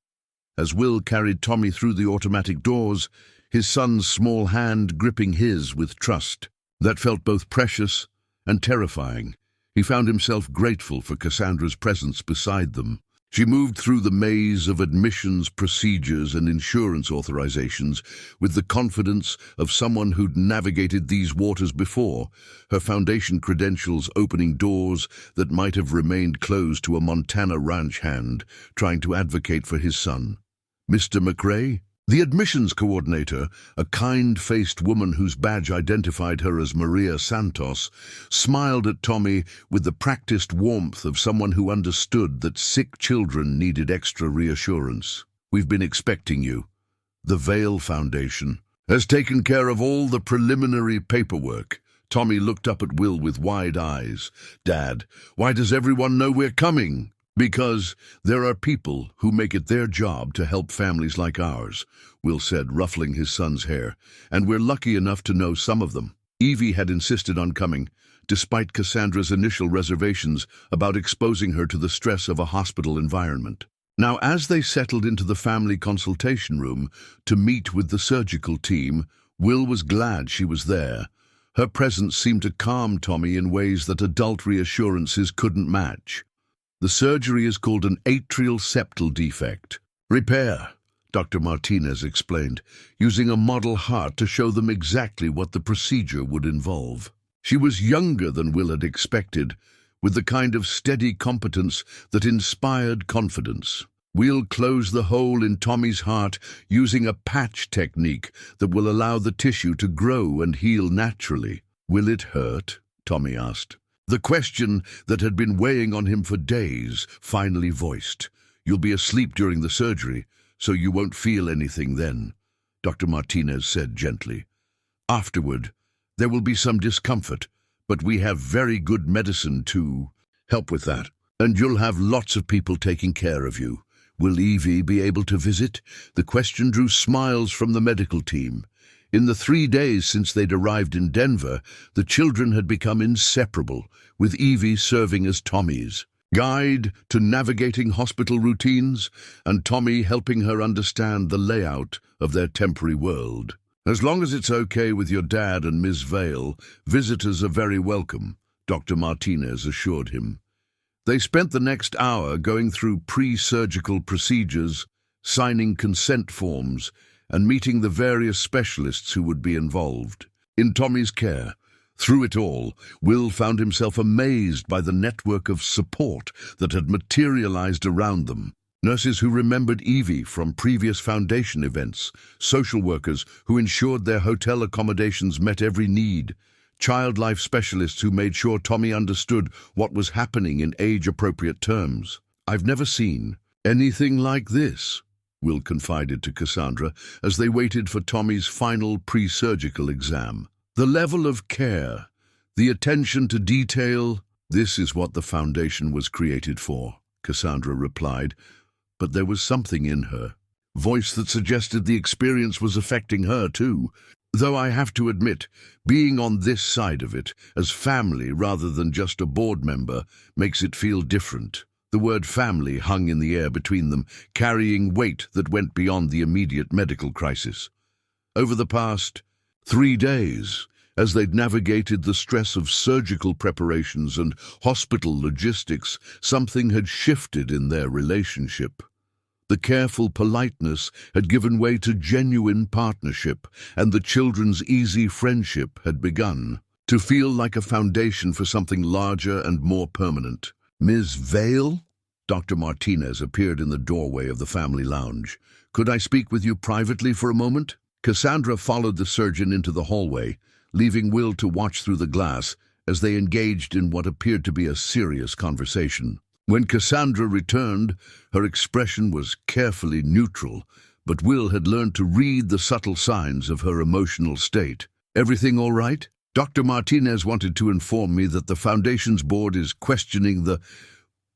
As Will carried Tommy through the automatic doors, his son's small hand gripping his with trust, that felt both precious and terrifying, he found himself grateful for Cassandra's presence beside them. She moved through the maze of admissions, procedures, and insurance authorizations with the confidence of someone who'd navigated these waters before, her foundation credentials opening doors that might have remained closed to a Montana ranch hand trying to advocate for his son. Mr. McRae? The admissions coordinator, a kind-faced woman whose badge identified her as Maria Santos, smiled at Tommy with the practiced warmth of someone who understood that sick children needed extra reassurance. We've been expecting you. The Vale Foundation has taken care of all the preliminary paperwork. Tommy looked up at Will with wide eyes. Dad, why does everyone know we're coming? Because there are people who make it their job to help families like ours, Will said, ruffling his son's hair, and we're lucky enough to know some of them. Evie had insisted on coming, despite Cassandra's initial reservations about exposing her to the stress of a hospital environment. Now, as they settled into the family consultation room to meet with the surgical team, Will was glad she was there. Her presence seemed to calm Tommy in ways that adult reassurances couldn't match. The surgery is called an atrial septal defect. Repair, Dr. Martinez explained, using a model heart to show them exactly what the procedure would involve. She was younger than Will had expected, with the kind of steady competence that inspired confidence. We'll close the hole in Tommy's heart using a patch technique that will allow the tissue to grow and heal naturally. Will it hurt? Tommy asked. The question that had been weighing on him for days finally voiced. You'll be asleep during the surgery, so you won't feel anything then, Dr. Martinez said gently. Afterward, there will be some discomfort, but we have very good medicine to help with that. And you'll have lots of people taking care of you. Will Evie be able to visit? The question drew smiles from the medical team. In the 3 days since they'd arrived in Denver, the children had become inseparable, with Evie serving as Tommy's guide to navigating hospital routines, and Tommy helping her understand the layout of their temporary world. As long as it's okay with your dad and Ms. Vale, visitors are very welcome, Dr. Martinez assured him. They spent the next hour going through pre-surgical procedures, signing consent forms, and meeting the various specialists who would be involved. In Tommy's care, Through it all, Will found himself amazed by the network of support that had materialized around them. Nurses who remembered Evie from previous foundation events, social workers who ensured their hotel accommodations met every need, child life specialists who made sure Tommy understood what was happening in age-appropriate terms. "I've never seen anything like this," Will confided to Cassandra as they waited for Tommy's final pre-surgical exam. "The level of care, the attention to detail, this is what the foundation was created for," Cassandra replied, but there was something in her voice that suggested the experience was affecting her too. "Though I have to admit, being on this side of it, as family rather than just a board member, makes it feel different." The word family hung in the air between them, carrying weight that went beyond the immediate medical crisis. Over the past 3 days, as they'd navigated the stress of surgical preparations and hospital logistics, something had shifted in their relationship. The careful politeness had given way to genuine partnership, and the children's easy friendship had begun to feel like a foundation for something larger and more permanent. "Ms. Vale?" Dr. Martinez appeared in the doorway of the family lounge. "Could I speak with you privately for a moment?" Cassandra followed the surgeon into the hallway, leaving Will to watch through the glass as they engaged in what appeared to be a serious conversation. When Cassandra returned, her expression was carefully neutral, but Will had learned to read the subtle signs of her emotional state. "Everything all right? Dr. Martinez wanted to inform me that the Foundation's board is questioning the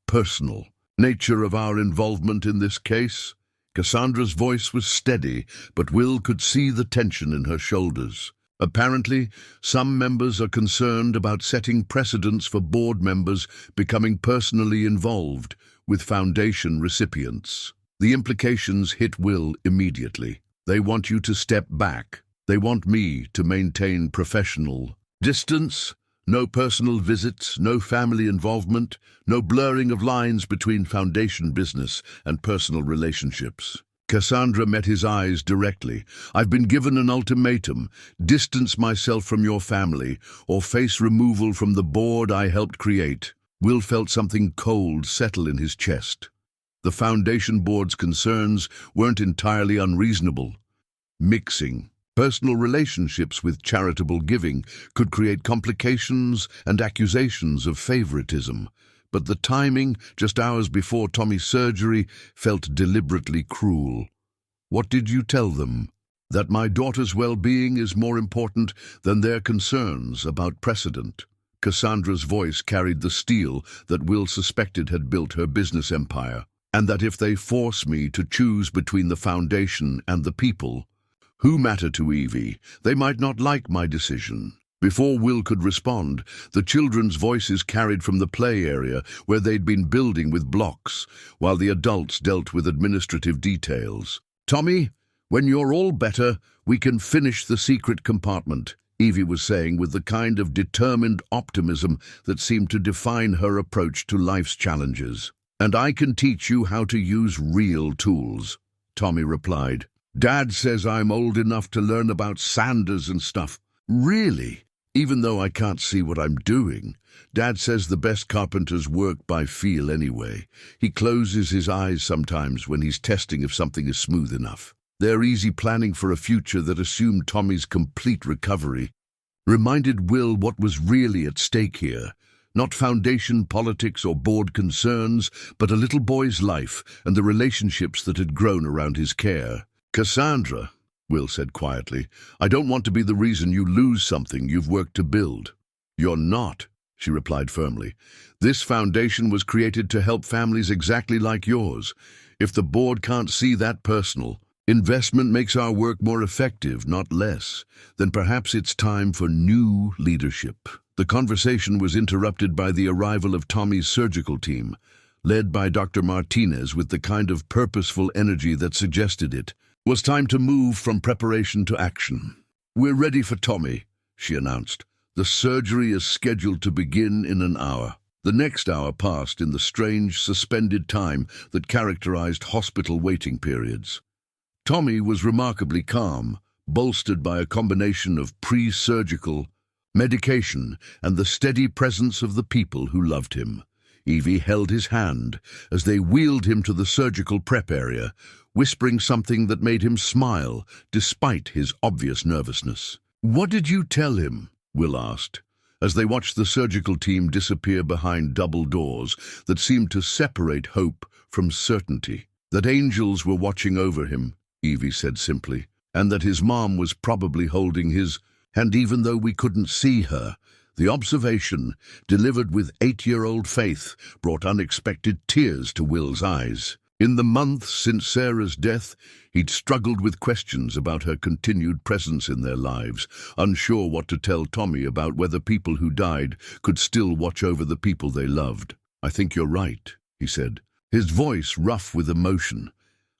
personal nature of our involvement in this case." Cassandra's voice was steady, but Will could see the tension in her shoulders. "Apparently, some members are concerned about setting precedents for board members becoming personally involved with Foundation recipients." The implications hit Will immediately. "They want you to step back. They want me to maintain professional distance, no personal visits, no family involvement, no blurring of lines between Foundation business and personal relationships." Cassandra met his eyes directly. "I've been given an ultimatum: distance myself from your family or face removal from the board I helped create." Will felt something cold settle in his chest. The Foundation board's concerns weren't entirely unreasonable. Mixing personal relationships with charitable giving could create complications and accusations of favoritism. But the timing, just hours before Tommy's surgery, felt deliberately cruel. "What did you tell them?" "That my daughter's well-being is more important than their concerns about precedent." Cassandra's voice carried the steel that Will suspected had built her business empire. "And that if they force me to choose between the Foundation and the people who matter to Evie, they might not like my decision." Before Will could respond, the children's voices carried from the play area where they'd been building with blocks, while the adults dealt with administrative details. "Tommy, when you're all better, we can finish the secret compartment," Evie was saying with the kind of determined optimism that seemed to define her approach to life's challenges. "And I can teach you how to use real tools," Tommy replied. "Dad says I'm old enough to learn about sanders and stuff." "Really? Even though I can't see what I'm doing. Dad says the best carpenters work by feel anyway. He closes his eyes sometimes when he's testing if something is smooth enough." Their easy planning for a future that assumed Tommy's complete recovery reminded Will what was really at stake here. Not Foundation politics or board concerns, but a little boy's life and the relationships that had grown around his care. "Cassandra," Will said quietly, "I don't want to be the reason you lose something you've worked to build." "You're not," she replied firmly. "This foundation was created to help families exactly like yours. If the board can't see that personal investment makes our work more effective, not less, then perhaps it's time for new leadership." The conversation was interrupted by the arrival of Tommy's surgical team, led by Dr. Martinez with the kind of purposeful energy that suggested it was time to move from preparation to action. "We're ready for Tommy," she announced. "The surgery is scheduled to begin in an hour." The next hour passed in the strange, suspended time that characterized hospital waiting periods. Tommy was remarkably calm, bolstered by a combination of pre-surgical medication, and the steady presence of the people who loved him. Evie held his hand as they wheeled him to the surgical prep area, whispering something that made him smile despite his obvious nervousness. "What did you tell him?" Will asked, as they watched the surgical team disappear behind double doors that seemed to separate hope from certainty. "That angels were watching over him," Evie said simply, "and that his mom was probably holding his hand even though we couldn't see her." The observation, delivered with 8-year-old faith, brought unexpected tears to Will's eyes. In the months since Sarah's death, he'd struggled with questions about her continued presence in their lives, unsure what to tell Tommy about whether people who died could still watch over the people they loved. "I think you're right," he said, his voice rough with emotion.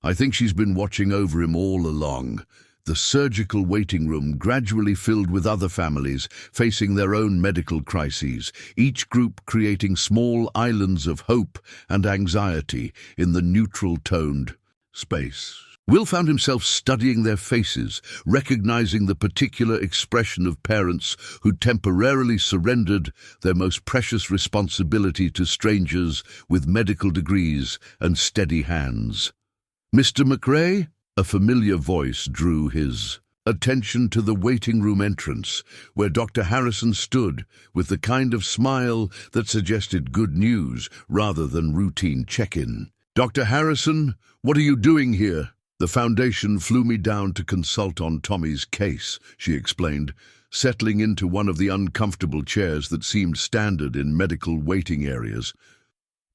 "I think she's been watching over him all along." The surgical waiting room gradually filled with other families facing their own medical crises, each group creating small islands of hope and anxiety in the neutral-toned space. Will found himself studying their faces, recognizing the particular expression of parents who temporarily surrendered their most precious responsibility to strangers with medical degrees and steady hands. "Mr. McRae?" A familiar voice drew his attention to the waiting room entrance, where Dr. Harrison stood with the kind of smile that suggested good news rather than routine check-in. "Dr. Harrison, what are you doing here?" "The foundation flew me down to consult on Tommy's case," she explained, settling into one of the uncomfortable chairs that seemed standard in medical waiting areas.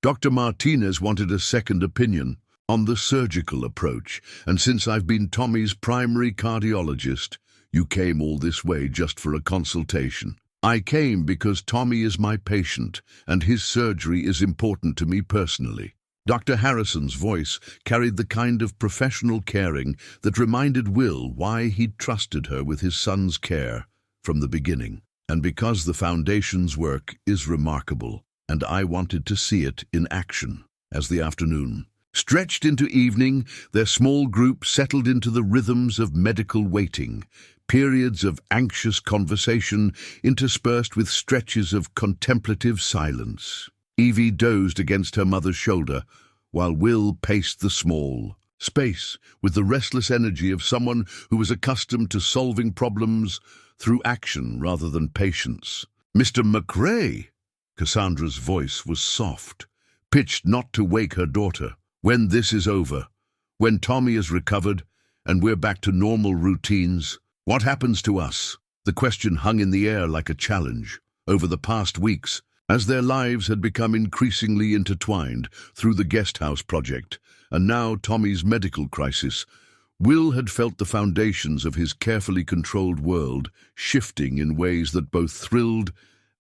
"Dr. Martinez wanted a second opinion on the surgical approach, and since I've been Tommy's primary cardiologist, you came all this way just for a consultation." "I came because Tommy is my patient, and his surgery is important to me personally." Dr. Harrison's voice carried the kind of professional caring that reminded Will why he'd trusted her with his son's care from the beginning. "And because the Foundation's work is remarkable, and I wanted to see it in action." As the afternoon stretched into evening, their small group settled into the rhythms of medical waiting, periods of anxious conversation interspersed with stretches of contemplative silence. Evie dozed against her mother's shoulder, while Will paced the small space with the restless energy of someone who was accustomed to solving problems through action rather than patience. "Mr. McRae!" Cassandra's voice was soft, pitched not to wake her daughter. "When this is over, when Tommy is recovered, and we're back to normal routines, what happens to us?" The question hung in the air like a challenge. Over the past weeks, as their lives had become increasingly intertwined through the guest house project, and now Tommy's medical crisis, Will had felt the foundations of his carefully controlled world shifting in ways that both thrilled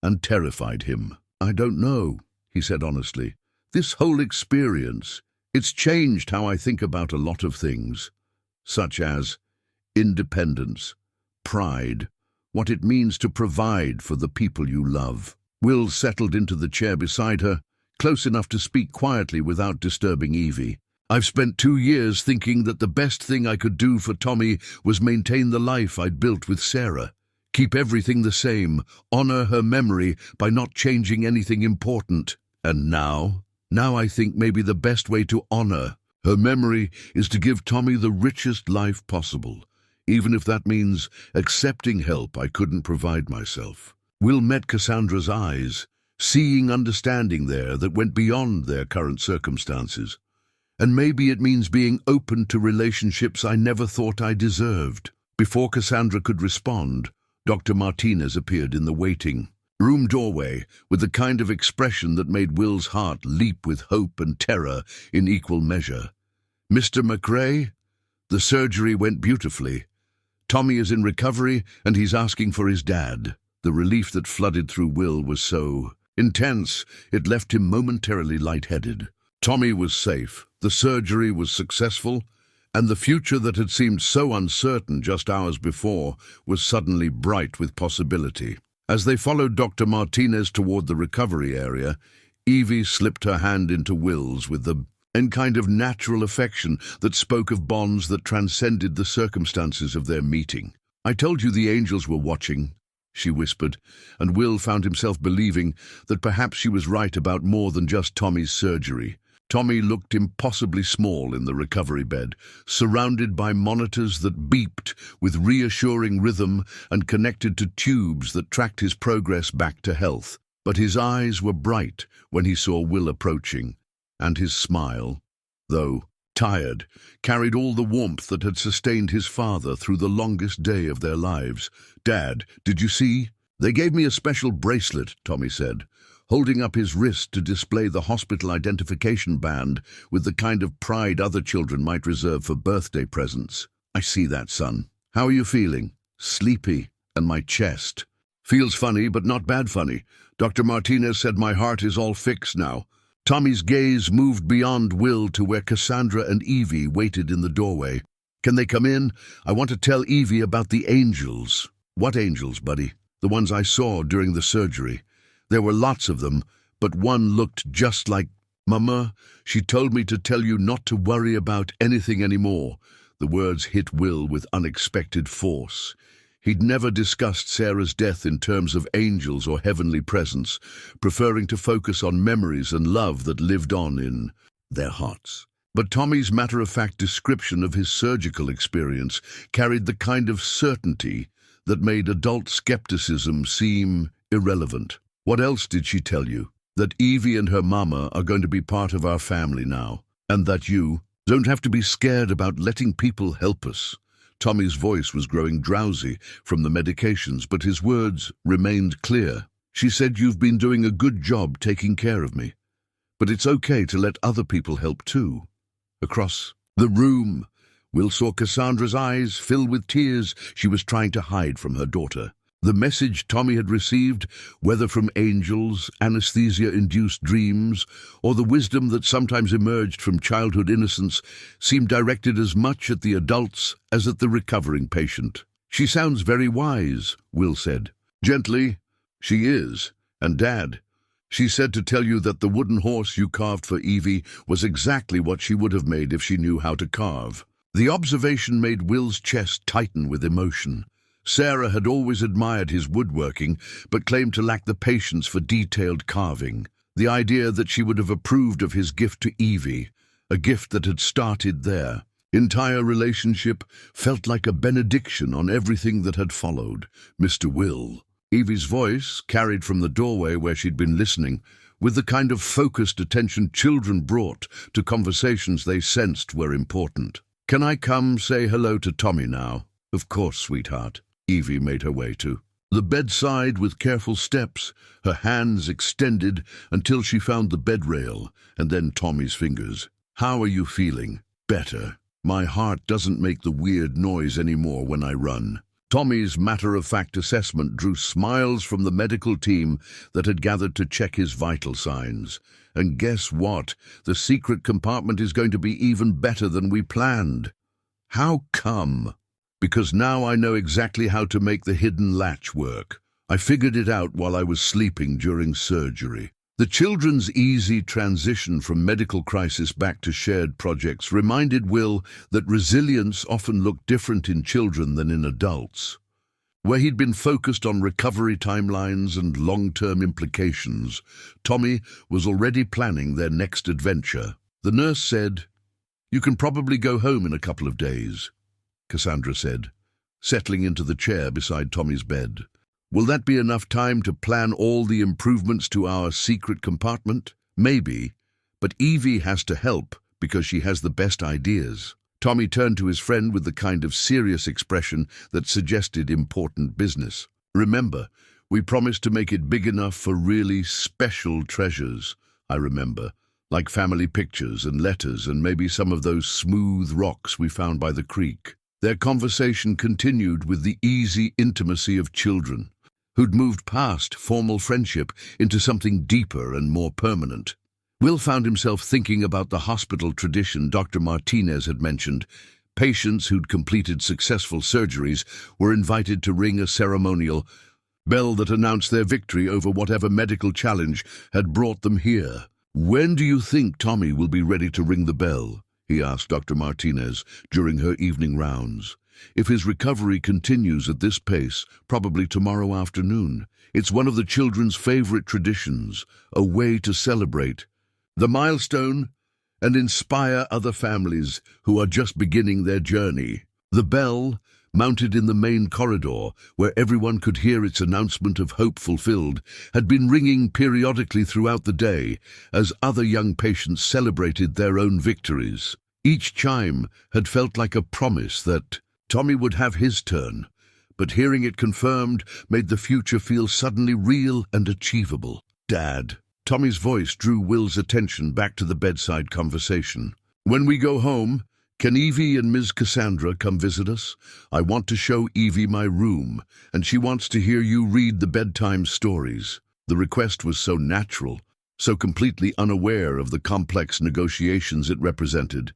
and terrified him. "I don't know," he said honestly. "This whole experience, it's changed how I think about a lot of things, such as independence, pride, what it means to provide for the people you love." Will settled into the chair beside her, close enough to speak quietly without disturbing Evie. "I've spent 2 years thinking that the best thing I could do for Tommy was maintain the life I'd built with Sarah. Keep everything the same, honor her memory by not changing anything important. And now I think maybe the best way to honor her memory is to give Tommy the richest life possible, even if that means accepting help I couldn't provide myself." Will met Cassandra's eyes, seeing understanding there that went beyond their current circumstances. "And maybe it means being open to relationships I never thought I deserved." Before Cassandra could respond, Dr. Martinez appeared in the waiting room doorway with the kind of expression that made Will's heart leap with hope and terror in equal measure. "Mr. McRae, the surgery went beautifully. Tommy is in recovery and he's asking for his dad." The relief that flooded through Will was so intense it left him momentarily lightheaded. Tommy was safe, the surgery was successful, and the future that had seemed so uncertain just hours before was suddenly bright with possibility. As they followed Dr. Martinez toward the recovery area, Evie slipped her hand into Will's with the kind of natural affection that spoke of bonds that transcended the circumstances of their meeting. "I told you the angels were watching," she whispered, and Will found himself believing that perhaps she was right about more than just Tommy's surgery. Tommy looked impossibly small in the recovery bed, surrounded by monitors that beeped with reassuring rhythm and connected to tubes that tracked his progress back to health. But his eyes were bright when he saw Will approaching, and his smile, though tired, carried all the warmth that had sustained his father through the longest day of their lives. "Dad, did you see? They gave me a special bracelet," Tommy said, holding up his wrist to display the hospital identification band with the kind of pride other children might reserve for birthday presents. "I see that, son. How are you feeling?" "Sleepy, and my chest." "Feels funny, but not bad funny. Dr. Martinez said my heart is all fixed now." Tommy's gaze moved beyond Will to where Cassandra and Evie waited in the doorway. "Can they come in? I want to tell Evie about the angels." "What angels, buddy?" "The ones I saw during the surgery. There were lots of them, but one looked just like—" "Mama, she told me to tell you not to worry about anything anymore." The words hit Will with unexpected force. He'd never discussed Sarah's death in terms of angels or heavenly presence, preferring to focus on memories and love that lived on in their hearts. But Tommy's matter-of-fact description of his surgical experience carried the kind of certainty that made adult skepticism seem irrelevant. "What else did she tell you?" "That Evie and her mama are going to be part of our family now, and that you don't have to be scared about letting people help us." Tommy's voice was growing drowsy from the medications, but his words remained clear. "She said you've been doing a good job taking care of me, but it's okay to let other people help too." Across the room, Will saw Cassandra's eyes fill with tears she was trying to hide from her daughter. The message Tommy had received, whether from angels, anesthesia-induced dreams, or the wisdom that sometimes emerged from childhood innocence, seemed directed as much at the adults as at the recovering patient. "She sounds very wise," Will said. "Gently, she is. And Dad, she said to tell you that the wooden horse you carved for Evie was exactly what she would have made if she knew how to carve." The observation made Will's chest tighten with emotion. Sarah had always admired his woodworking, but claimed to lack the patience for detailed carving. The idea that she would have approved of his gift to Evie, a gift that had started their entire relationship, felt like a benediction on everything that had followed. "Mr. Will." Evie's voice, carried from the doorway where she'd been listening, with the kind of focused attention children brought to conversations they sensed were important. "Can I come say hello to Tommy now?" "Of course, sweetheart." Evie made her way to the bedside with careful steps, her hands extended until she found the bed rail, and then Tommy's fingers. "How are you feeling?" "Better. My heart doesn't make the weird noise anymore when I run." Tommy's matter-of-fact assessment drew smiles from the medical team that had gathered to check his vital signs. "And guess what? The secret compartment is going to be even better than we planned." "How come?" "Because now I know exactly how to make the hidden latch work. I figured it out while I was sleeping during surgery." The children's easy transition from medical crisis back to shared projects reminded Will that resilience often looked different in children than in adults. Where he'd been focused on recovery timelines and long-term implications, Tommy was already planning their next adventure. The nurse said, "You can probably go home in a couple of days," Cassandra said, settling into the chair beside Tommy's bed. "Will that be enough time to plan all the improvements to our secret compartment?" "Maybe, but Evie has to help because she has the best ideas." Tommy turned to his friend with the kind of serious expression that suggested important business. "Remember, we promised to make it big enough for really special treasures. I remember, like family pictures and letters and maybe some of those smooth rocks we found by the creek." Their conversation continued with the easy intimacy of children, who'd moved past formal friendship into something deeper and more permanent. Will found himself thinking about the hospital tradition Dr. Martinez had mentioned. Patients who'd completed successful surgeries were invited to ring a ceremonial bell that announced their victory over whatever medical challenge had brought them here. "When do you think Tommy will be ready to ring the bell?" he asked Dr. Martinez during her evening rounds. If his recovery continues at this pace, probably tomorrow afternoon. It's one of the children's favorite traditions, a way to celebrate the milestone and inspire other families who are just beginning their journey. The bell, mounted in the main corridor, where everyone could hear its announcement of hope fulfilled, had been ringing periodically throughout the day as other young patients celebrated their own victories. Each chime had felt like a promise that Tommy would have his turn, but hearing it confirmed made the future feel suddenly real and achievable. "Dad." Tommy's voice drew Will's attention back to the bedside conversation. "When we go home, can Evie and Ms. Cassandra come visit us? I want to show Evie my room, and she wants to hear you read the bedtime stories." The request was so natural, so completely unaware of the complex negotiations it represented,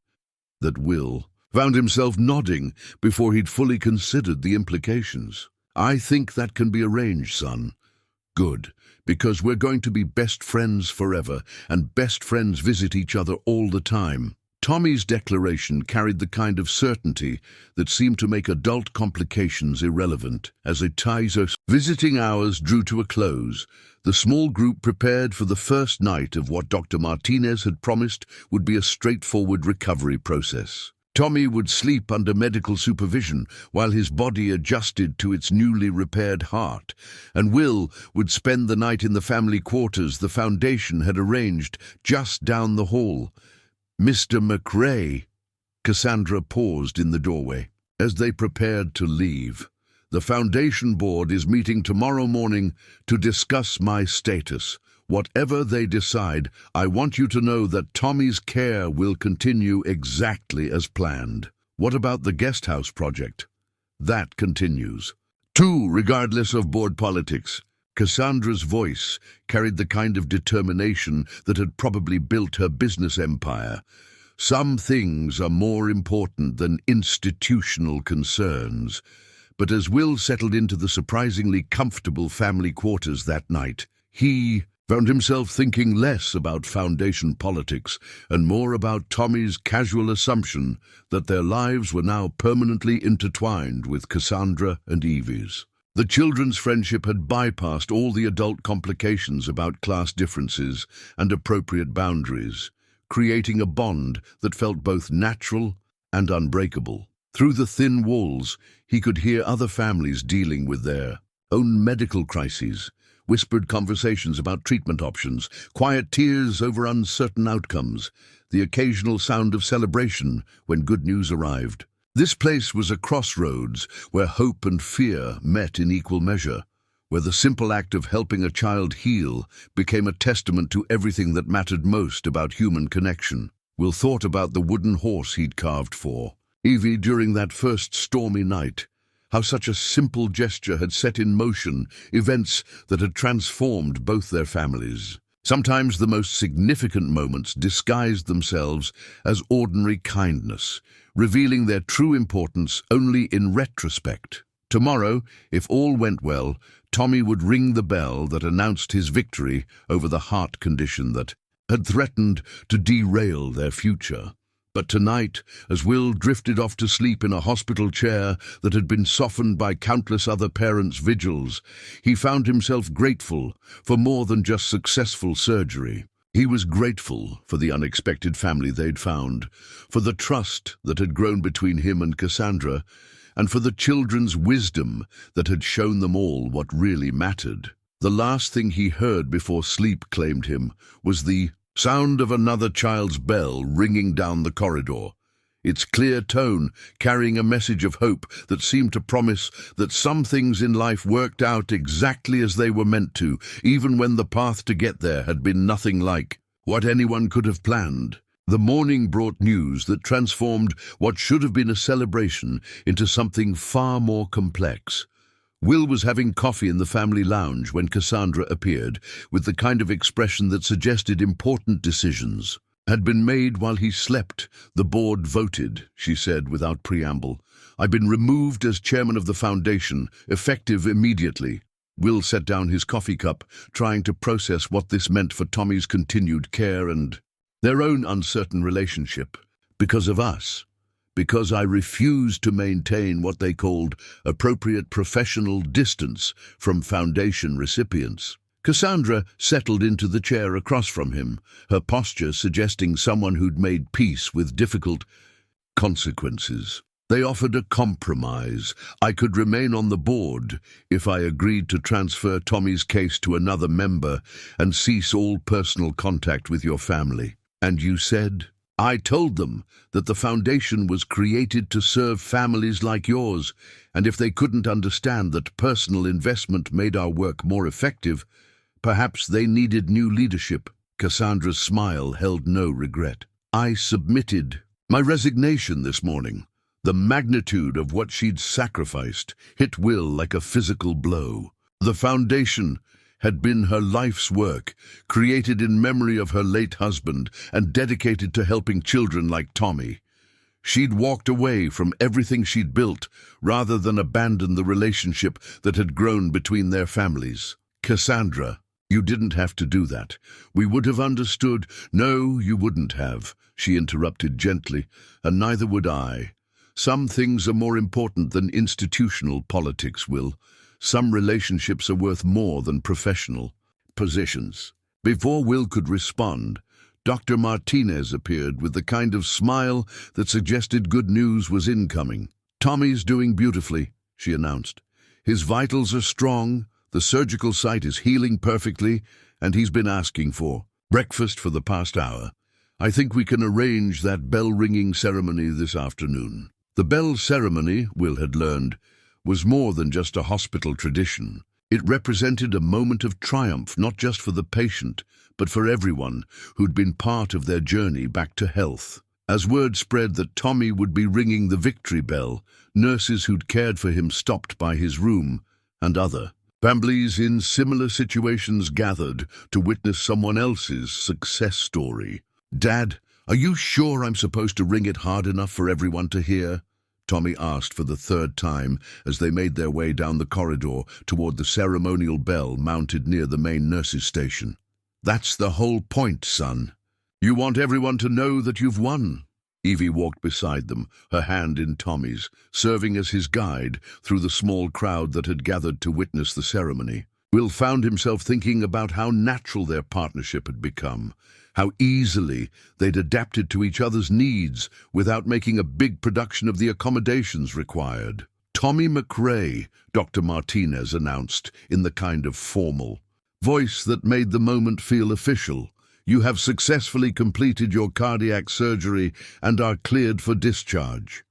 that Will found himself nodding before he'd fully considered the implications. "I think that can be arranged, son." "Good, because we're going to be best friends forever, and best friends visit each other all the time." Tommy's declaration carried the kind of certainty that seemed to make adult complications irrelevant. As Tizo's visiting hours drew to a close, the small group prepared for the first night of what Dr. Martinez had promised would be a straightforward recovery process. Tommy would sleep under medical supervision while his body adjusted to its newly repaired heart, and Will would spend the night in the family quarters the foundation had arranged just down the hall. "Mr. McRae." Cassandra paused in the doorway. As they prepared to leave, "The foundation board is meeting tomorrow morning to discuss my status. Whatever they decide, I want you to know that Tommy's care will continue exactly as planned." "What about the guest house project?" "That continues, too, regardless of board politics." Cassandra's voice carried the kind of determination that had probably built her business empire. "Some things are more important than institutional concerns." But as Will settled into the surprisingly comfortable family quarters that night, he found himself thinking less about foundation politics and more about Tommy's casual assumption that their lives were now permanently intertwined with Cassandra and Evie's. The children's friendship had bypassed all the adult complications about class differences and appropriate boundaries, creating a bond that felt both natural and unbreakable. Through the thin walls, he could hear other families dealing with their own medical crises, whispered conversations about treatment options, quiet tears over uncertain outcomes, the occasional sound of celebration when good news arrived. This place was a crossroads where hope and fear met in equal measure, where the simple act of helping a child heal became a testament to everything that mattered most about human connection. Will thought about the wooden horse he'd carved for Evie during that first stormy night, how such a simple gesture had set in motion events that had transformed both their families. Sometimes the most significant moments disguised themselves as ordinary kindness, revealing their true importance only in retrospect. Tomorrow, if all went well, Tommy would ring the bell that announced his victory over the heart condition that had threatened to derail their future. But tonight, as Will drifted off to sleep in a hospital chair that had been softened by countless other parents' vigils, he found himself grateful for more than just successful surgery. He was grateful for the unexpected family they'd found, for the trust that had grown between him and Cassandra, and for the children's wisdom that had shown them all what really mattered. The last thing he heard before sleep claimed him was the sound of another child's bell ringing down the corridor, its clear tone carrying a message of hope that seemed to promise that some things in life worked out exactly as they were meant to, even when the path to get there had been nothing like what anyone could have planned. The morning brought news that transformed what should have been a celebration into something far more complex. Will was having coffee in the family lounge when Cassandra appeared, with the kind of expression that suggested important decisions had been made while he slept. "The board voted," she said without preamble. "I've been removed as chairman of the foundation, effective immediately." Will set down his coffee cup, trying to process what this meant for Tommy's continued care and their own uncertain relationship. "Because of us. because I refused to maintain what they called appropriate professional distance from foundation recipients. Cassandra settled into the chair across from him, her posture suggesting someone who'd made peace with difficult consequences. They offered a compromise. I could remain on the board if I agreed to transfer Tommy's case to another member and cease all personal contact with your family. And you said? I told them that the foundation was created to serve families like yours, and if they couldn't understand that personal investment made our work more effective, perhaps they needed new leadership. Cassandra's smile held no regret. I submitted my resignation this morning. The magnitude of what she'd sacrificed hit Will like a physical blow. The foundation had been her life's work, created in memory of her late husband and dedicated to helping children like Tommy. She'd walked away from everything she'd built rather than abandon the relationship that had grown between their families. Cassandra, you didn't have to do that. We would have understood. No, you wouldn't have, she interrupted gently, and neither would I. Some things are more important than institutional politics, Will. Some relationships are worth more than professional positions. Before Will could respond, Dr. Martinez appeared with the kind of smile that suggested good news was incoming. Tommy's doing beautifully, she announced. His vitals are strong, the surgical site is healing perfectly, and he's been asking for breakfast for the past hour. I think we can arrange that bell-ringing ceremony this afternoon. The bell ceremony, Will had learned, was more than just a hospital tradition. It represented a moment of triumph, not just for the patient, but for everyone who'd been part of their journey back to health. As word spread that Tommy would be ringing the victory bell, nurses who'd cared for him stopped by his room, and other families in similar situations gathered to witness someone else's success story. Dad, are you sure I'm supposed to ring it hard enough for everyone to hear? Tommy asked for the third time as they made their way down the corridor toward the ceremonial bell mounted near the main nurses' station. That's the whole point, son. You want everyone to know that you've won. Evie walked beside them, her hand in Tommy's, serving as his guide through the small crowd that had gathered to witness the ceremony. Will found himself thinking about how natural their partnership had become, how easily they'd adapted to each other's needs without making a big production of the accommodations required. Tommy McRae, Dr. Martinez announced in the kind of formal voice that made the moment feel official. You have successfully completed your cardiac surgery and are cleared for discharge.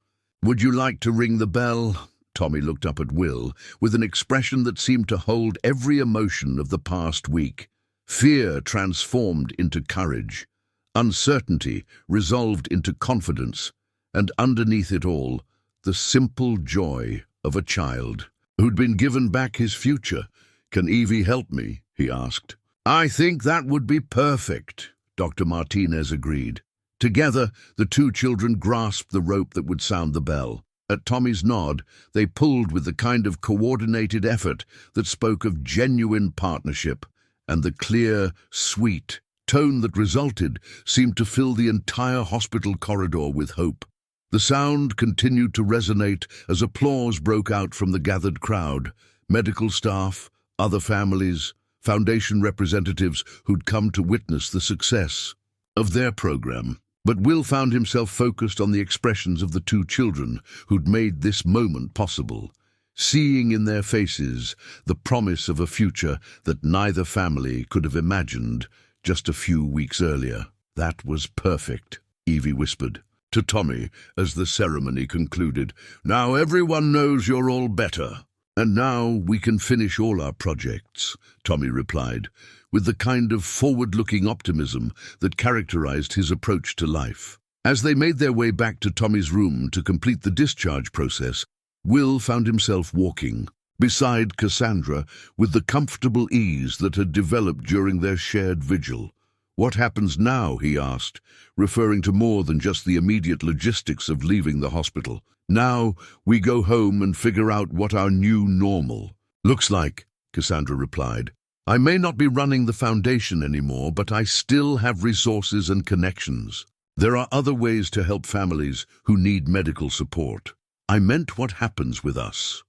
Would you like to ring the bell? Tommy looked up at Will with an expression that seemed to hold every emotion of the past week. Fear transformed into courage, uncertainty resolved into confidence, and underneath it all, the simple joy of a child who'd been given back his future. Can Evie help me? He asked. I think that would be perfect, Dr. Martinez agreed. Together, the two children grasped the rope that would sound the bell. At Tommy's nod, they pulled with the kind of coordinated effort that spoke of genuine partnership, and the clear, sweet tone that resulted seemed to fill the entire hospital corridor with hope. The sound continued to resonate as applause broke out from the gathered crowd, medical staff, other families, foundation representatives who'd come to witness the success of their program. But Will found himself focused on the expressions of the two children who'd made this moment possible, seeing in their faces the promise of a future that neither family could have imagined just a few weeks earlier. That was perfect, Evie whispered to Tommy as the ceremony concluded. Now everyone knows you're all better. And now we can finish all our projects, Tommy replied, with the kind of forward-looking optimism that characterized his approach to life. As they made their way back to Tommy's room to complete the discharge process, Will found himself walking beside Cassandra with the comfortable ease that had developed during their shared vigil. What happens now, he asked, referring to more than just the immediate logistics of leaving the hospital. Now we go home and figure out what our new normal looks like, Cassandra replied. I may not be running the foundation anymore, but I still have resources and connections. There are other ways to help families who need medical support. I meant what happens with us.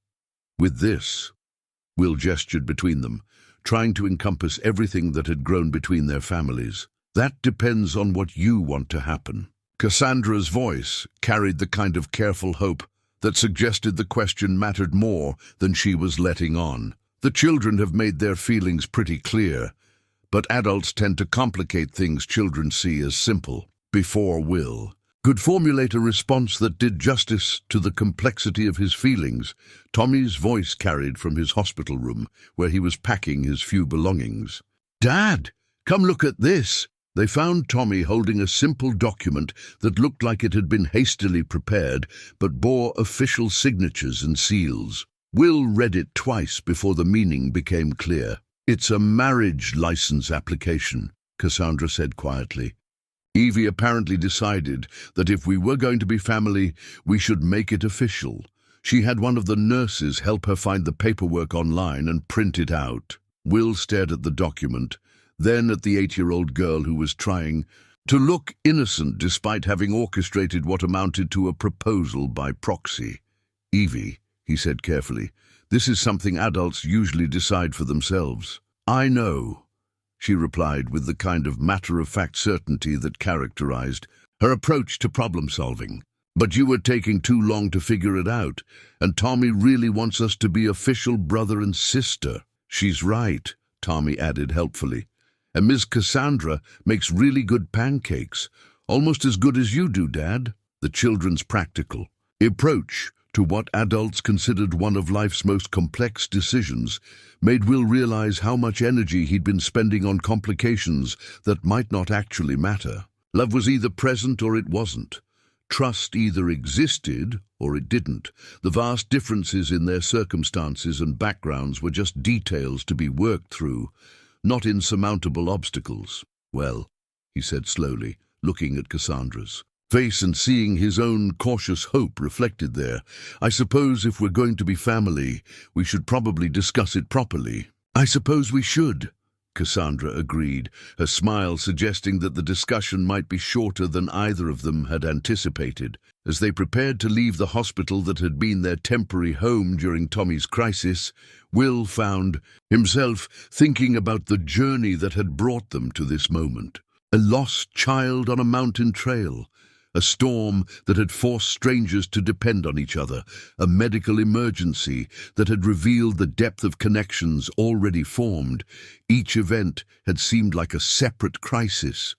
With this, Will gestured between them, trying to encompass everything that had grown between their families. That depends on what you want to happen. Cassandra's voice carried the kind of careful hope that suggested the question mattered more than she was letting on. The children have made their feelings pretty clear, but adults tend to complicate things children see as simple. Before Will could formulate a response that did justice to the complexity of his feelings, Tommy's voice carried from his hospital room, where he was packing his few belongings. "Dad, come look at this!" They found Tommy holding a simple document that looked like it had been hastily prepared, but bore official signatures and seals. Will read it twice before the meaning became clear. "It's a marriage license application," Cassandra said quietly. "Evie apparently decided that if we were going to be family, we should make it official. She had one of the nurses help her find the paperwork online and print it out." Will stared at the document, then at the 8-year-old girl who was trying to look innocent despite having orchestrated what amounted to a proposal by proxy. "Evie," he said carefully, "this is something adults usually decide for themselves." "I know," she replied with the kind of matter-of-fact certainty that characterized her approach to problem-solving. "But you were taking too long to figure it out, and Tommy really wants us to be official brother and sister." "She's right," Tommy added helpfully. "And Ms. Cassandra makes really good pancakes, almost as good as you do, Dad." The children's practical approach to what adults considered one of life's most complex decisions made Will realize how much energy he'd been spending on complications that might not actually matter. Love was either present or it wasn't. Trust either existed or it didn't. The vast differences in their circumstances and backgrounds were just details to be worked through, not insurmountable obstacles. "Well," he said slowly, looking at Cassandra's face and seeing his own cautious hope reflected there, "I suppose if we're going to be family, we should probably discuss it properly." "I suppose we should," Cassandra agreed, her smile suggesting that the discussion might be shorter than either of them had anticipated. As they prepared to leave the hospital that had been their temporary home during Tommy's crisis, Will found himself thinking about the journey that had brought them to this moment. A lost child on a mountain trail, a storm that had forced strangers to depend on each other, a medical emergency that had revealed the depth of connections already formed. Each event had seemed like a separate crisis,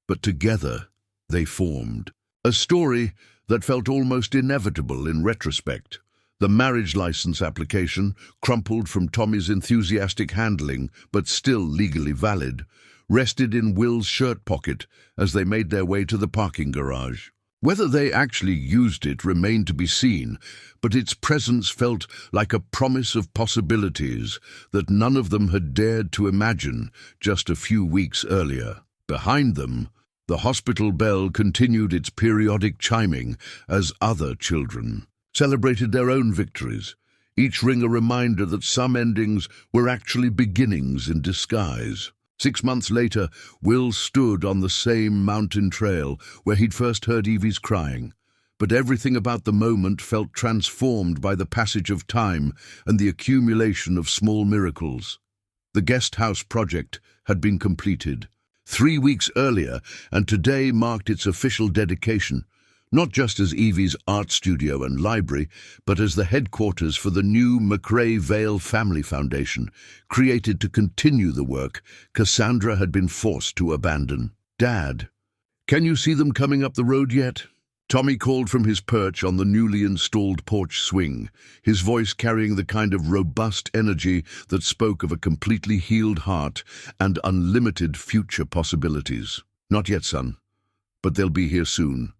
but together they formed a story that felt almost inevitable in retrospect. The marriage license application, crumpled from Tommy's enthusiastic handling, but still legally valid, rested in Will's shirt pocket as they made their way to the parking garage. Whether they actually used it remained to be seen, but its presence felt like a promise of possibilities that none of them had dared to imagine just a few weeks earlier. Behind them, the hospital bell continued its periodic chiming as other children celebrated their own victories, each ring a reminder that some endings were actually beginnings in disguise. 6 months later, Will stood on the same mountain trail where he'd first heard Evie's crying, but everything about the moment felt transformed by the passage of time and the accumulation of small miracles. The guest house project had been completed 3 weeks earlier, and today marked its official dedication, not just as Evie's art studio and library, but as the headquarters for the new McRae Vale Family Foundation, created to continue the work Cassandra had been forced to abandon. "Dad, can you see them coming up the road yet?" Tommy called from his perch on the newly installed porch swing, his voice carrying the kind of robust energy that spoke of a completely healed heart and unlimited future possibilities. "Not yet, son, but they'll be here soon."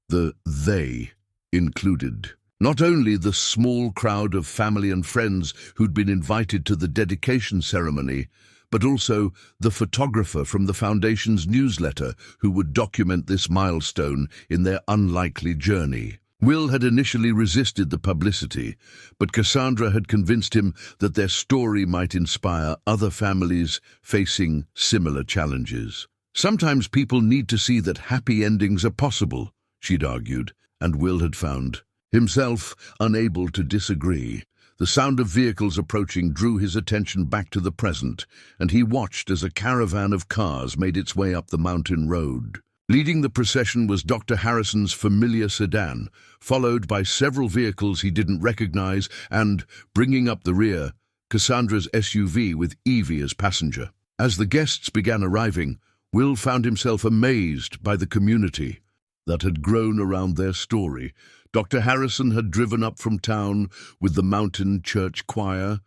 The "they" included not only the small crowd of family and friends who'd been invited to the dedication ceremony, but also the photographer from the Foundation's newsletter who would document this milestone in their unlikely journey. Will had initially resisted the publicity, but Cassandra had convinced him that their story might inspire other families facing similar challenges. Sometimes people need to see that happy endings are possible, she'd argued, and Will had found himself unable to disagree. The sound of vehicles approaching drew his attention back to the present, and he watched as a caravan of cars made its way up the mountain road. Leading the procession was Dr. Harrison's familiar sedan, followed by several vehicles he didn't recognize, and, bringing up the rear, Cassandra's SUV with Evie as passenger. As the guests began arriving, Will found himself amazed by the community that had grown around their story. Dr. Harrison had driven up from town with the Mountain Church Choir,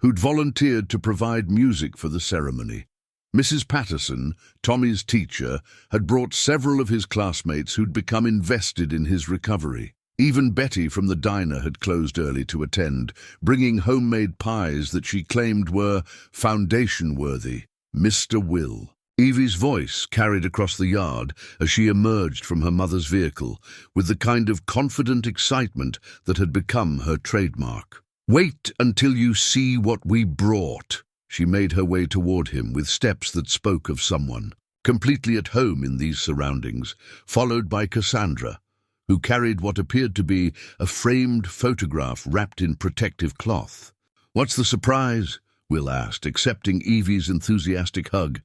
who'd volunteered to provide music for the ceremony. Mrs. Patterson, Tommy's teacher, had brought several of his classmates who'd become invested in his recovery. Even Betty from the diner had closed early to attend, bringing homemade pies that she claimed were foundation-worthy. Mr. Will. Evie's voice carried across the yard as she emerged from her mother's vehicle, with the kind of confident excitement that had become her trademark. "Wait until you see what we brought." She made her way toward him with steps that spoke of someone completely at home in these surroundings, followed by Cassandra, who carried what appeared to be a framed photograph wrapped in protective cloth. "What's the surprise?" Will asked, accepting Evie's enthusiastic hug.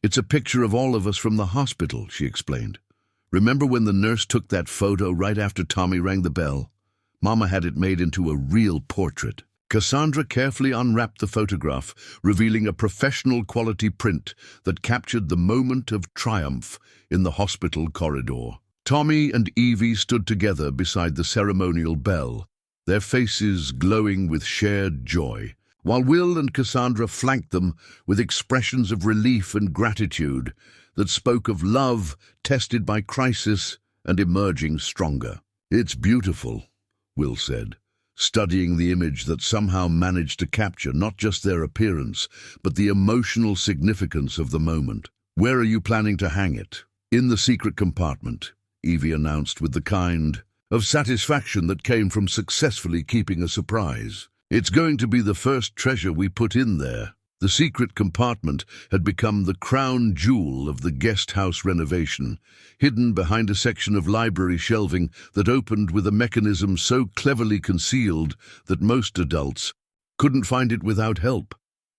"It's a picture of all of us from the hospital," she explained. "Remember when the nurse took that photo right after Tommy rang the bell? Mama had it made into a real portrait." Cassandra carefully unwrapped the photograph, revealing a professional-quality print that captured the moment of triumph in the hospital corridor. Tommy and Evie stood together beside the ceremonial bell, their faces glowing with shared joy, while Will and Cassandra flanked them with expressions of relief and gratitude that spoke of love tested by crisis and emerging stronger. "It's beautiful," Will said, studying the image that somehow managed to capture not just their appearance, but the emotional significance of the moment. "Where are you planning to hang it?" "In the secret compartment," Evie announced with the kind of satisfaction that came from successfully keeping a surprise. "It's going to be the first treasure we put in there." The secret compartment had become the crown jewel of the guest house renovation, hidden behind a section of library shelving that opened with a mechanism so cleverly concealed that most adults couldn't find it without help.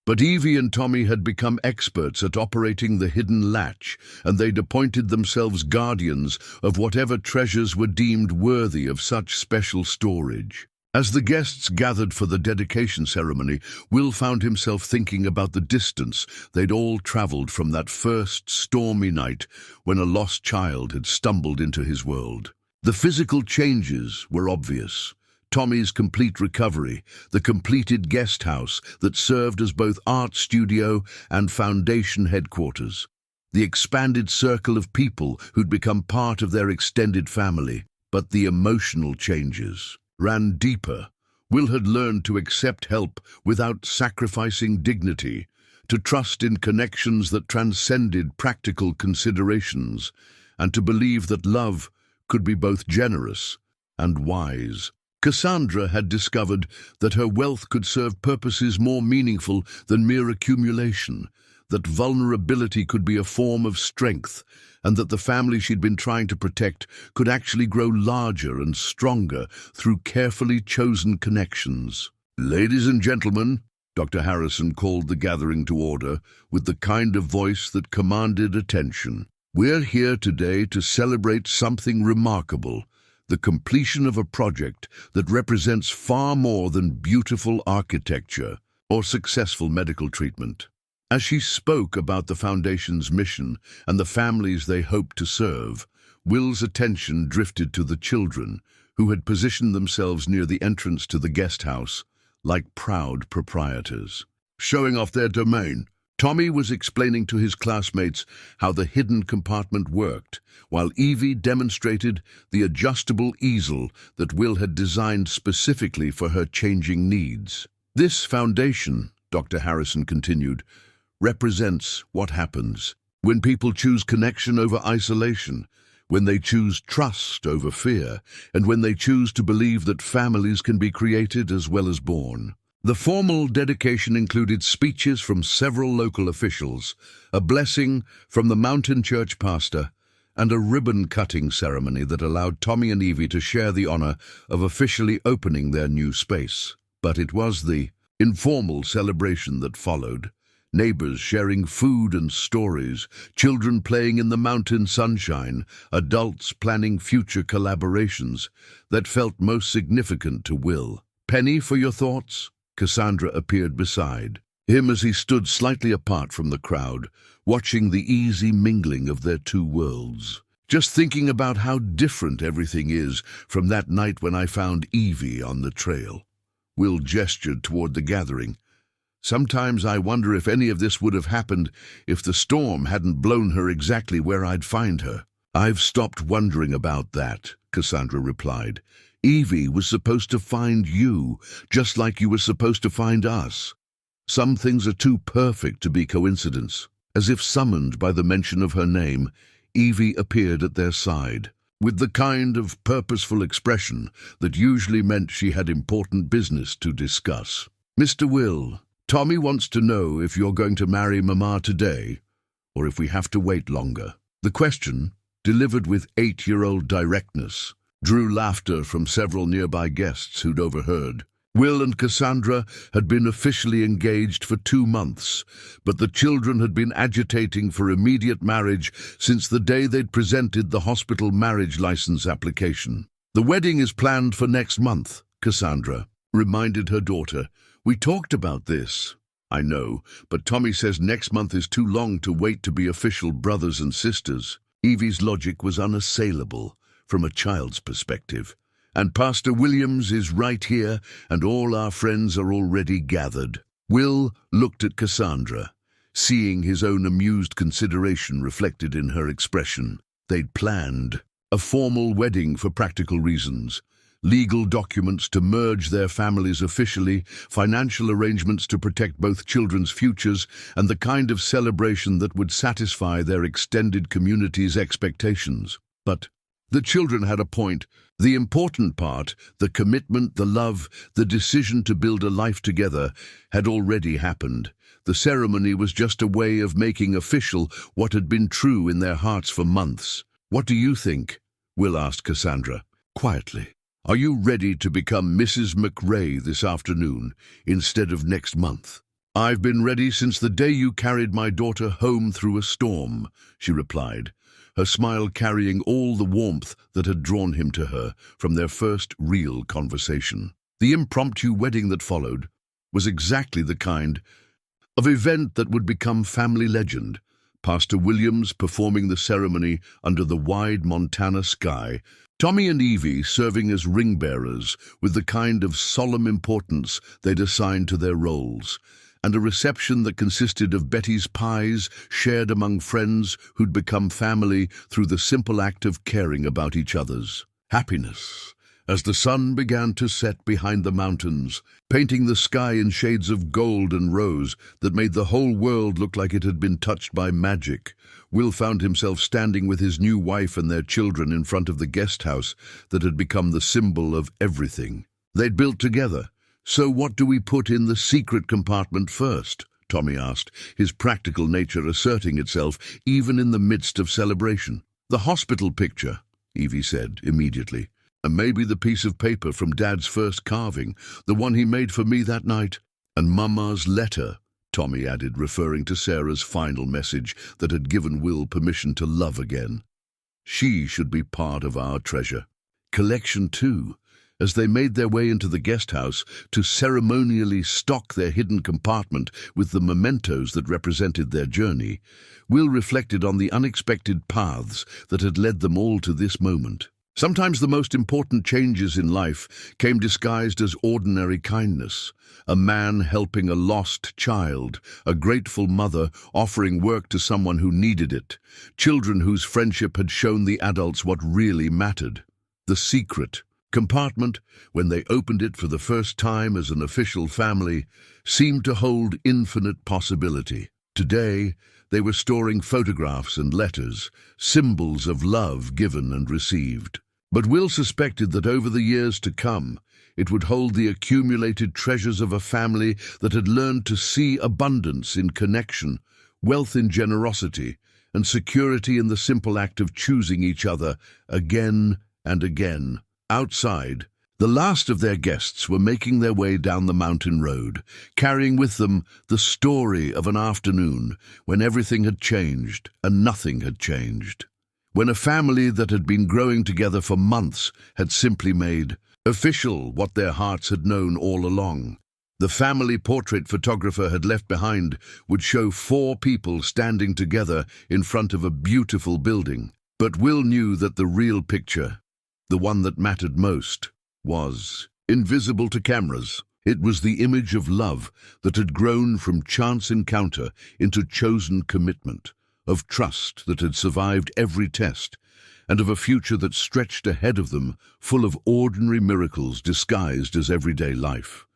But Evie and Tommy had become experts at operating the hidden latch, and they'd appointed themselves guardians of whatever treasures were deemed worthy of such special storage. As the guests gathered for the dedication ceremony, Will found himself thinking about the distance they'd all traveled from that first stormy night when a lost child had stumbled into his world. The physical changes were obvious. Tommy's complete recovery, the completed guest house that served as both art studio and foundation headquarters, the expanded circle of people who'd become part of their extended family. But the emotional changes ran deeper. Will had learned to accept help without sacrificing dignity, to trust in connections that transcended practical considerations, and to believe that love could be both generous and wise. Cassandra had discovered that her wealth could serve purposes more meaningful than mere accumulation, that vulnerability could be a form of strength, and that the family she'd been trying to protect could actually grow larger and stronger through carefully chosen connections. "Ladies and gentlemen," Dr. Harrison called the gathering to order with the kind of voice that commanded attention. "We're here today to celebrate something remarkable, the completion of a project that represents far more than beautiful architecture or successful medical treatment." As she spoke about the Foundation's mission and the families they hoped to serve, Will's attention drifted to the children, who had positioned themselves near the entrance to the guest house, like proud proprietors. Showing off their domain, Tommy was explaining to his classmates how the hidden compartment worked, while Evie demonstrated the adjustable easel that Will had designed specifically for her changing needs. "This foundation," Dr. Harrison continued, "represents what happens when people choose connection over isolation, when they choose trust over fear, and when they choose to believe that families can be created as well as born. The formal dedication included speeches from several local officials, a blessing from the mountain church pastor, and a ribbon-cutting ceremony that allowed Tommy and Evie to share the honor of officially opening their new space. But it was the informal celebration that followed. Neighbors sharing food and stories, children playing in the mountain sunshine, adults planning future collaborations that felt most significant to Will. "Penny, for your thoughts?" Cassandra appeared beside him as he stood slightly apart from the crowd, watching the easy mingling of their two worlds. "Just thinking about how different everything is from that night when I found Evie on the trail." Will gestured toward the gathering. "Sometimes I wonder if any of this would have happened if the storm hadn't blown her exactly where I'd find her." "I've stopped wondering about that," Cassandra replied. "Evie was supposed to find you, just like you were supposed to find us. Some things are too perfect to be coincidence." As if summoned by the mention of her name, Evie appeared at their side, with the kind of purposeful expression that usually meant she had important business to discuss. "Mr. Will, Tommy wants to know if you're going to marry Mama today, or if we have to wait longer." The question, delivered with 8-year-old directness, drew laughter from several nearby guests who'd overheard. Will and Cassandra had been officially engaged for 2 months, but the children had been agitating for immediate marriage since the day they'd presented the hospital marriage license application. "The wedding is planned for next month," Cassandra reminded her daughter. "We talked about this." "I know, but Tommy says next month is too long to wait to be official brothers and sisters." Evie's logic was unassailable from a child's perspective. "And Pastor Williams is right here, and all our friends are already gathered." Will looked at Cassandra, seeing his own amused consideration reflected in her expression. They'd planned a formal wedding for practical reasons, legal documents to merge their families officially, financial arrangements to protect both children's futures, and the kind of celebration that would satisfy their extended community's expectations. But the children had a point. The important part, the commitment, the love, the decision to build a life together, had already happened. The ceremony was just a way of making official what had been true in their hearts for months. "What do you think?" Will asked Cassandra, quietly. "Are you ready to become Mrs. McRae this afternoon, instead of next month?" "I've been ready since the day you carried my daughter home through a storm," she replied, her smile carrying all the warmth that had drawn him to her from their first real conversation. The impromptu wedding that followed was exactly the kind of event that would become family legend. Pastor Williams performing the ceremony under the wide Montana sky, Tommy and Evie serving as ring bearers with the kind of solemn importance they'd assigned to their roles, and a reception that consisted of Betty's pies shared among friends who'd become family through the simple act of caring about each other's happiness. As the sun began to set behind the mountains, painting the sky in shades of gold and rose that made the whole world look like it had been touched by magic, Will found himself standing with his new wife and their children in front of the guest house that had become the symbol of everything they'd built together. "So what do we put in the secret compartment first?" Tommy asked, his practical nature asserting itself even in the midst of celebration. "The hospital picture," Evie said immediately. "And maybe the piece of paper from Dad's first carving, the one he made for me that night. And Mama's letter," Tommy added, referring to Sarah's final message that had given Will permission to love again. "She should be part of our treasure collection too." As they made their way into the guest house to ceremonially stock their hidden compartment with the mementos that represented their journey, Will reflected on the unexpected paths that had led them all to this moment. Sometimes the most important changes in life came disguised as ordinary kindness. A man helping a lost child, a grateful mother offering work to someone who needed it, children whose friendship had shown the adults what really mattered. The secret compartment, when they opened it for the first time as an official family, seemed to hold infinite possibility. Today, they were storing photographs and letters, symbols of love given and received. But Will suspected that over the years to come, It would hold the accumulated treasures of a family that had learned to see abundance in connection, wealth in generosity, and security in the simple act of choosing each other again and again. Outside, the last of their guests were making their way down the mountain road, carrying with them the story of an afternoon when everything had changed and nothing had changed. When a family that had been growing together for months had simply made official what their hearts had known all along. The family portrait photographer had left behind would show 4 people standing together in front of a beautiful building. But Will knew that the real picture, the one that mattered most, was invisible to cameras. It was the image of love that had grown from chance encounter into chosen commitment, of trust that had survived every test, and of a future that stretched ahead of them, full of ordinary miracles disguised as everyday life.